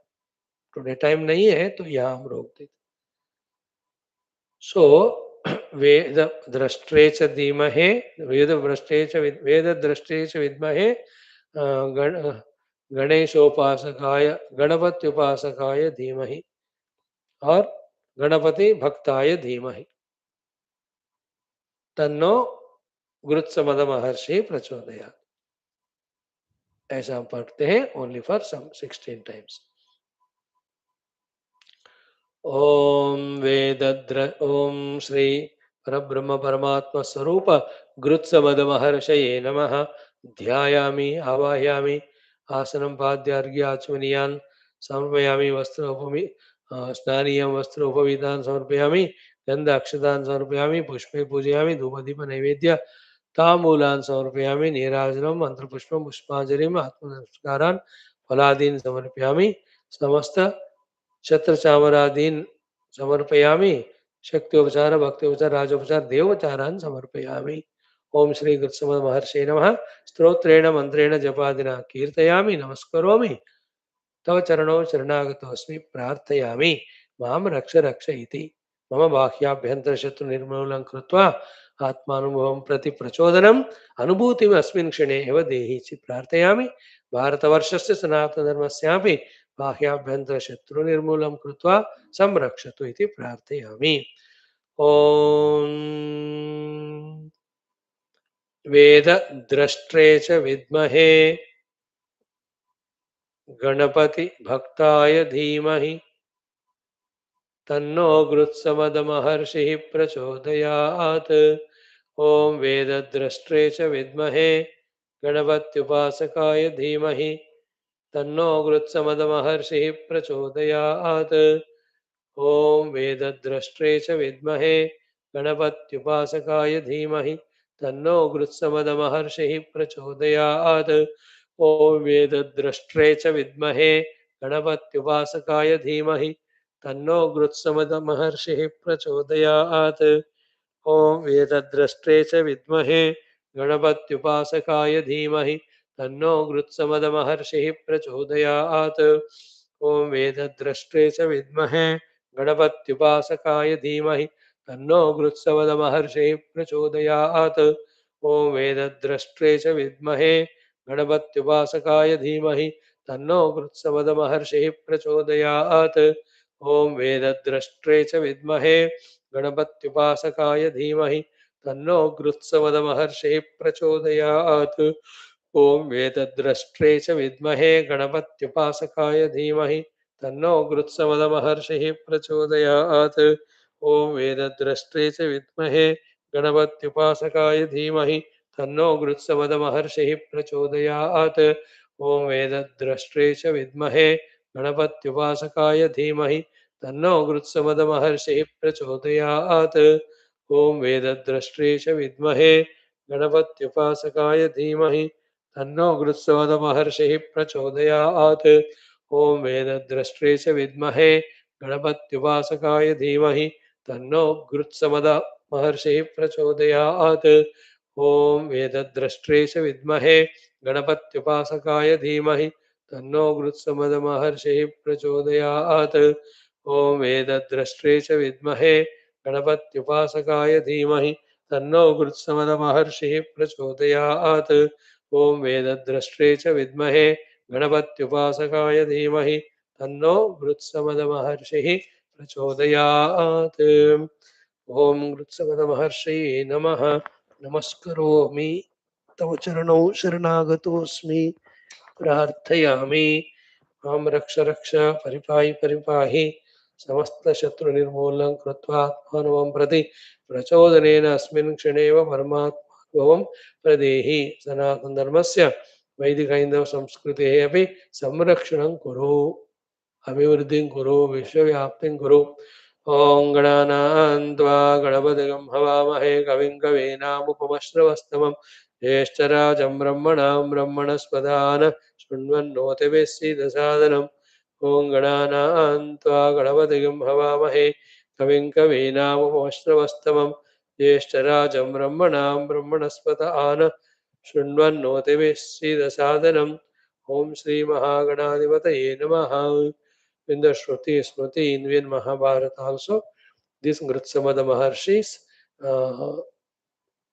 Today time नहीं है तो यहाँ हम रोक देते. सो वेद द्रष्टे च धीमहे वेद द्रष्टे च विद्महे गणेशोपासकाय गणपत्युपासकाय धीमहि और गणपति भक्ताय धीमहि तन्नो गुरुत्समद महर्षि प्रचोदयात्. ऐसा हम पढ़ते हैं ओनली फॉर सम 16 टाइम्स. ओम श्री परब्रह्म परमात्मा स्वरूप गुरुत्समद महर्षये नमः. ध्यायामि आवाहयामि आसनं पाद्यार्घ्याचमनीयान् समर्पयामि. वस्त्रोपमि स्नानीयं वस्त्रोपवीतान् समर्पयामि. गंध अक्षतान् समर्पयामि. पुष्पे पूजयामि. धूपदीप नैवेद्य ताम्बूलान् समर्पयामि. नीराजनं मंत्रपुष्पं पुष्पाञ्जलिम् आत्मनमस्कारान् फलादीन् समर्पयामि. समस्त छत्रचामरादीन् समर्पयामि. शक्त्योपचार भक्त्योपचार राजोपचार देवोपचारान् समर्पयामि. ओम श्री गुरुत्समद महर्षे नमः. स्तोत्रेण मंत्रेण जपादिना कीर्तयामि नमस्करोमि. तव चरणौ शरणागतोऽस्मि प्रार्थयामि मां रक्ष रक्ष इति. मम बाह्याभ्यन्तर शत्रु निर्मूलं कृत्वा आत्मानुभवं प्रति प्रचोदनम् अनुभूतिम् अस्मिन् क्षणे एव देहि इति प्रार्थयामि. भारतवर्षस्य सनातनधर्मस्यापि बाह्याभ्यन्तर शत्रु निर्मूलं कृत्वा संरक्षतु इति प्रार्थयामि. ओम वेद द्रष्ट्रे च विद्महे गणपति भक्ताय धीमहि तन्नो गृत्समद महर्षिः प्रचोदयात्. ओम वेदद्रष्ट्रे च विद्महे गणपत्युपासकाय धीमहि तन्नो गृत्समद महर्षिः प्रचोदयात्. ओम वेदद्रष्ट्रे च विद्महे गणपत्युपासकाय धीमहि तन्नो गृत्समद महर्षिः प्रचोदयात्. ओम वेदद्रष्ट्रे च विद्महे गणपत्युपासकाय धीमहि तन्नो गृत्समद महर्षिः प्रचोदयात्. ओम वेदद्रष्ट्रे च विद्महे गणपत्युपासकाय धीमहि तन्नो गृत्समद महर्षिः प्रचोदयात्. ओम वेदद्रष्ट्रे च विद्महे गणपत्युपासकाय धीमहि तन्नो गृत्समद महर्षिः प्रचोदयात्. ओम वेदद्रष्ट्रे च विद्महे गणपत्युपासकाय धीमहि तन्नो गृत्समद महर्षिः प्रचोदयात्. ओम वेदद्रष्ट्रे च विद्महे गणपत्युपासकाय धीमहि तन्नो गृत्समद महर्षिः प्रचोदयात्. ओम वेदद्रष्ट्रे च विद्महे गणपत्युपासकाय धीमहि तन्नो गृत्समद महर्षिः प्रचोदयात्. ओम वेदद्रष्ट्रे च विद्महे गणपत्युपासकाय धीमहि तन्नो गृत्समद महर्षिः प्रचोदयात्. ओम वेदद्रष्ट्रे च विद्महे गणपत्युपासकाय धीमहि तन्नो गृत्समद महर्षिः प्रचोदयात्. ओम वेदद्रष्ट्रे च विद्महे गणपत्युपासकाय धीमहि तन्नो गृत्समद महर्षिः प्रचोदयात्. ओम वेदद्रष्ट्रे च विद्महे गणपत्युपासकाय धीमहि तन्नो गृत्समद महर्षिः प्रचोदयात्. ओम वेदद्रष्ट्रे च विद्महे गणपत्युपासकाय धीमहि तन्नो गृत्समद महर्षिः प्रचोदयात्. ओम वेदद्रष्ट्रे च विद्महे गणपत्युपासकाय धीमहि तन्नो गृत्समद महर्षिः प्रचोदयात्. ओम वेदद्रष्ट्रे च विद्महे गणपत्युपासकाय धीमहि तन्नो गृत्समद महर्षिः प्रचोदयात्. ओम गृत्समद महर्षये नमः. नमस्करोमि. तव चरणौ शरणागतोऽस्मि प्रार्थयामि. मां रक्ष रक्ष परिपाहि परिपाहि समस्त शत्रु निर्मूलं कृत्वा आत्मानं प्रति प्रचोदनेन अस्मिन् क्षणेव परमात्मानुभवं प्रदेहि. सनातन धर्मस्य वैदिक हैन्दव संस्कृतेः अपि संरक्षणं कुरु. अभिवृद्धिं कुरु. विश्वव्याप्तिं कुरु. ओं गणानां त्वा गणपतिगं हवामहे कविं कवीनामुपमश्रवस्तमं ज्येष्ठराजं ब्रह्मणां ब्रह्मणस्पदान शृण्वन्नोतिभिः ॐ गणानां त्वा गणपतिं हवामहे कविं कवीनामुपमश्रवस्तमं ज्येष्ठराजं ब्रह्मणां ब्रह्मणस्पत आन शृण्वन्नोतिभिः Om Sri Mahaganadhivataya Namaha. In the Shruti, Smriti, Indian Mahabharata also, this Grutsamada Maharshi's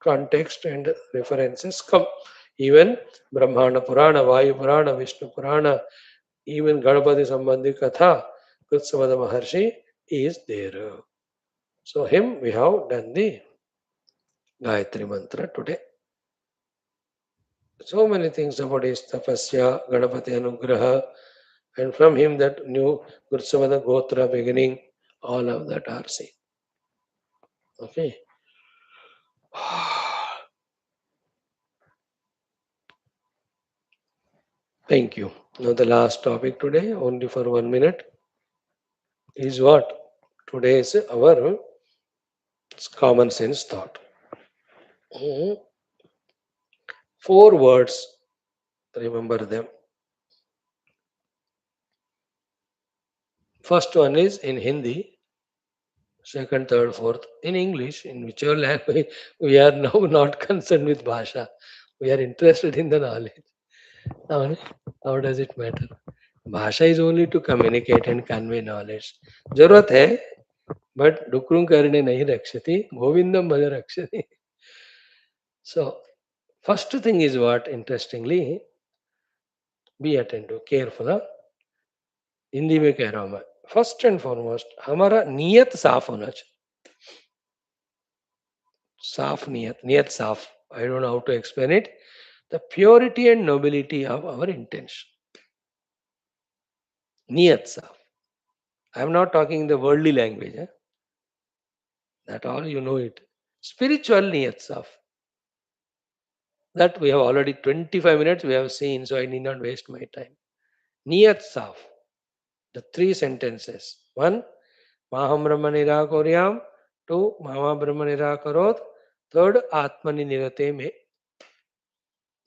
context and references come. Even Brahmana Purana, Vayu Purana, Vishnu Purana, even Ganapati Sambandhi Katha, Grutsamada Maharshi is there. So him we have done the Gayatri Mantra today. So many things about his tapasya, Ganapati Anugraha, and from him that new Gursamada Gotra beginning, all of that are seen. Okay. Thank you. Now the last topic today, only for 1 minute, is what? Today is our common sense thought. Hmm. 4 words, remember them. First one is in Hindi, second, third, fourth in English, in whichever language. We are now not concerned with Bhasha. We are interested in the knowledge. How does it matter? भाषा is only to communicate and convey knowledge. जरूरत है, but डुकरूं करने नहीं रक्षति, गोविंदम भज रक्षति. So, first thing is what, interestingly, be attentive, careful. Hindi में कह रहा हूं मैं. फर्स्ट एंड फॉरमोस्ट हमारा नियत साफ होना चाहिए. साफ नियत, नियत साफ. I don't know how to explain it. The purity and nobility of our intention. Niyat saf. I am not talking the worldly language. That all you know it. Spiritual niyat saf. That we have already 25 minutes we have seen, so I need not waste my time. Niyat saf. The 3 sentences. 1. Maham Brahma Nirakuryam. 2. Mama Brahma Nirakarot. 3. Atmani Nirate Me.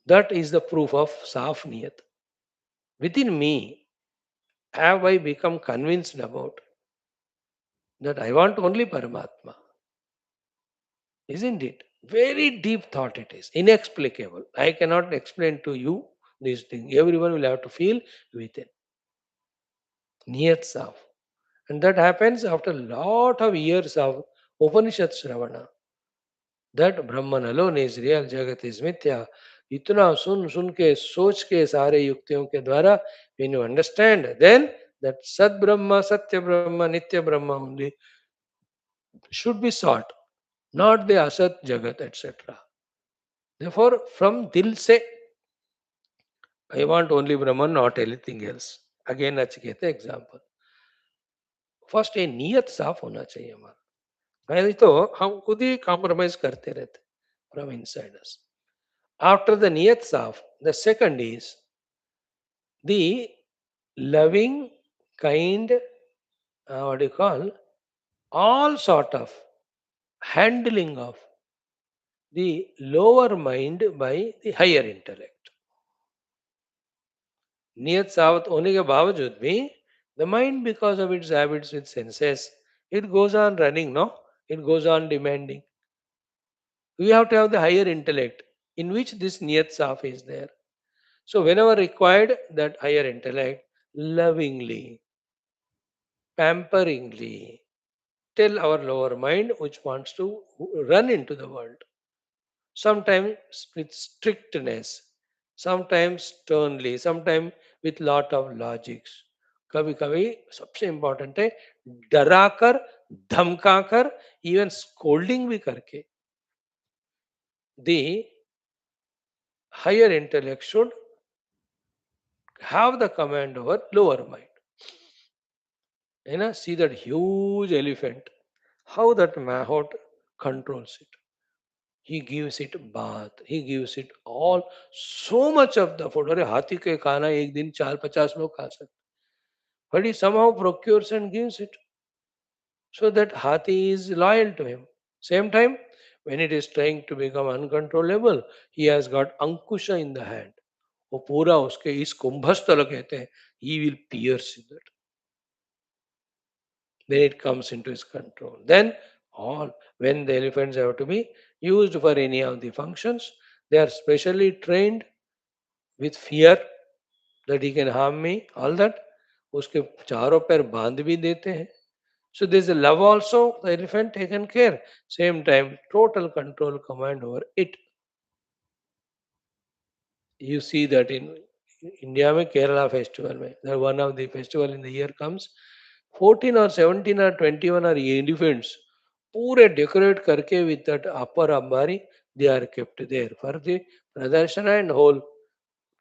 That is the proof of saf niyat. Within me, have I become convinced about that I want only Paramatma? Isn't it? Very deep thought it is. Inexplicable. I cannot explain to you this thing. Everyone will have to feel within. Niyat Saf. And that happens after a lot of years of Upanishad Shravana. That Brahman alone is real, Jagat is Mithya. इतना सुन के सोच के सारे युक्तियों के द्वारा when you understand, then that Sat Brahma, Satya Brahma, Nitya Brahma only should be sought, not the Asat Jagat, etc. Therefore, from Dil se, I want only Brahman, not anything else. Again, Nachiketa example. First ये नियत साफ होना चाहिए हमारा. नहीं तो हम खुद ही कॉम्प्रोमाइज करते रहते from inside us. After the नियत साफ, the second is the loving, kind, what do you call, all sort of handling of the lower mind by the higher intellect. नियत सावत होने के बावजूद भी the mind, because of its habits with senses, it goes on running, no? It goes on demanding. We have to have the higher intellect in which this niyat saf is there. So whenever required, that higher intellect lovingly, pamperingly tell our lower mind which wants to run into the world. Sometimes with strictness, sometimes sternly, sometimes with lot of logics. कभी कभी सबसे important है डराकर, धमकाकर, even scolding भी करके the higher intellect should have the command over lower mind. See that huge elephant, how that mahout controls it. He gives it bath, he gives it all, so much of the food. अरे हाथी के खाना एक दिन 4-50 लोग खा सकते. But he somehow procures and gives it, so that hathi is loyal to him. Same time, When it is trying to become uncontrollable, he has got ankusha in the hand. वो पूरा उसके इस कुंभस्थल कहते हैं. He will pierce that. Then it comes into his control. Then all when the elephants have to be used for any of the functions, they are specially trained with fear that he can harm me. All that. उसके चारों पैर बांध भी देते हैं. So there's a love also, the elephant taken care. Same time, total control command over it. You see that in India में Kerala festival में, that one of the festival in the year comes, 14 or 17 or 21 are elephants, पूरे decorate करके with that upper ambari, they are kept there for the pradarshana and whole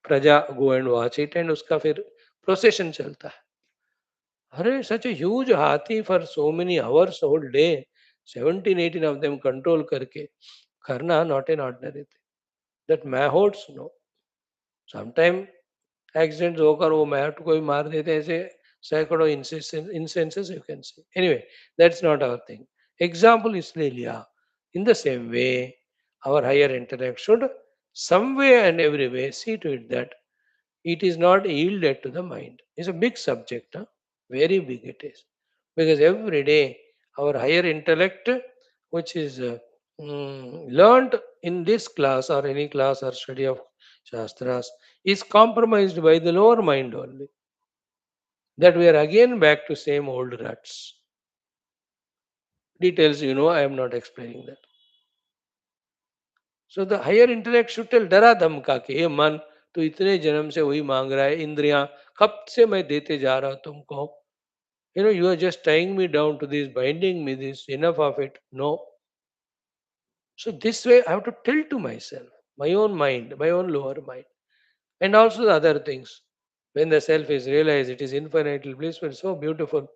प्रजा go and watch it and उसका फिर procession चलता है. अरे such a huge हाथी for so many hours whole day, 17, 18 of them control करके करना not an ordinary thing. That mahots no. Sometime accident होकर वो मैट को ही मार देते हैं, ऐसे सैकड़ों instances you can say. Anyway that's not our thing. Example इसलिए लिया. In the same way our higher intellect should some way and every way see to it that it is not yielded to the mind. It's a big subject, huh? Very big it is. Because every day our higher intellect, which is learned in this class or any class or study of Shastras, is compromised by the lower mind only. That we are again back to same old ruts. Details, I am not explaining that. So the higher intellect should tell डरा धमका के ये मन तो इतने जन्म से वही मांग रहा है इंद्रियां कब से मैं देते जा रहा हूं तुमको. You are just tying me down to this, binding me this, enough of it. No. So this way I have to tell to myself, my own mind, my own lower mind. And also the other things. When the self is realized, it is infinitely blissful, so beautiful.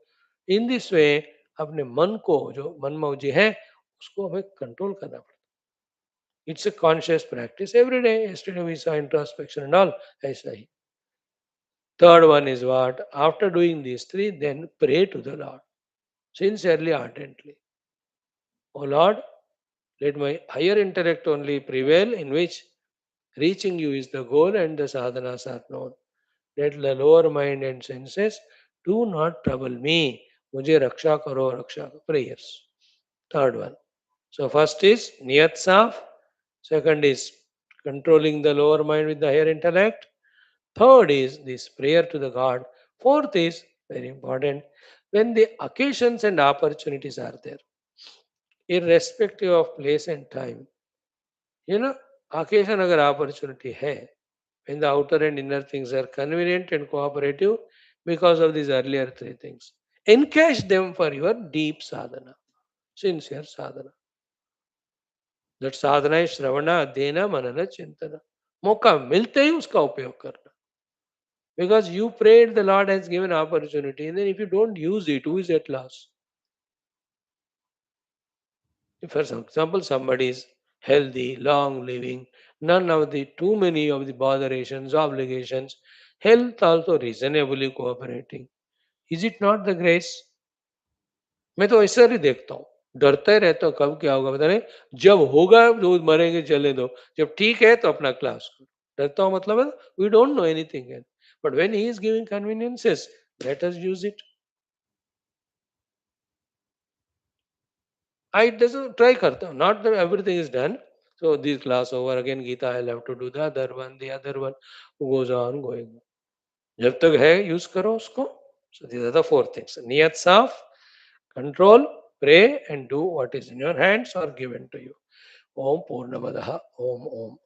In this way, अपने मन को जो मनमौजी है उसको हमें control करना पड़ता. It's a conscious practice every day. Yesterday we saw introspection and all. ऐसा ही. Third one is what? After doing these three, then pray to the Lord. Sincerely, ardently. O Lord, let my higher intellect only prevail, in which reaching you is the goal and the sadhanas are known. Let the lower mind and senses do not trouble me. मुझे रक्षा करो रक्षा करो. Prayers. Third one. So first is niyat saf. Second is controlling the lower mind with the higher intellect. Third is this prayer to the God. Fourth is very important when the occasions and opportunities are there, irrespective of place and time. Occasion agar opportunity hai, when the outer and inner things are convenient and cooperative because of these earlier three things, encash them for your deep sadhana, sincere sadhana. That sadhana is श्रवणा अध्ययन मनन चिंतन. मौका मिलते ही उसका उपयोग करना. Because you prayed, the Lord has given opportunity, and then if you don't use it, who is at loss? If, for example, somebody is healthy, long living, none of the too many of the botherations, obligations, health also reasonably cooperating. Is it not the grace? मैं तो ऐसा ही देखता हूँ. डरता ही रहता हूँ कब क्या होगा पता नहीं. जब होगा जो मरेंगे चले दो, जब ठीक है तो अपना क्लास करो. डरता हूँ मतलब है we don't know anything else. But when he is giving conveniences, let us use it. I doesn't try karta. Not that everything is done. So this class over again, Gita, I'll have to do the other one who goes on going. जब तक है use करो उसको. So these are the four things. Niyat saf, control, pray and do what is in your hands or given to you. Om Purnamadaha, Om Om.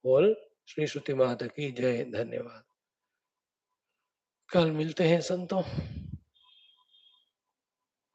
बोल श्री श्रुति माता की जय. धन्यवाद. कल मिलते हैं संतों.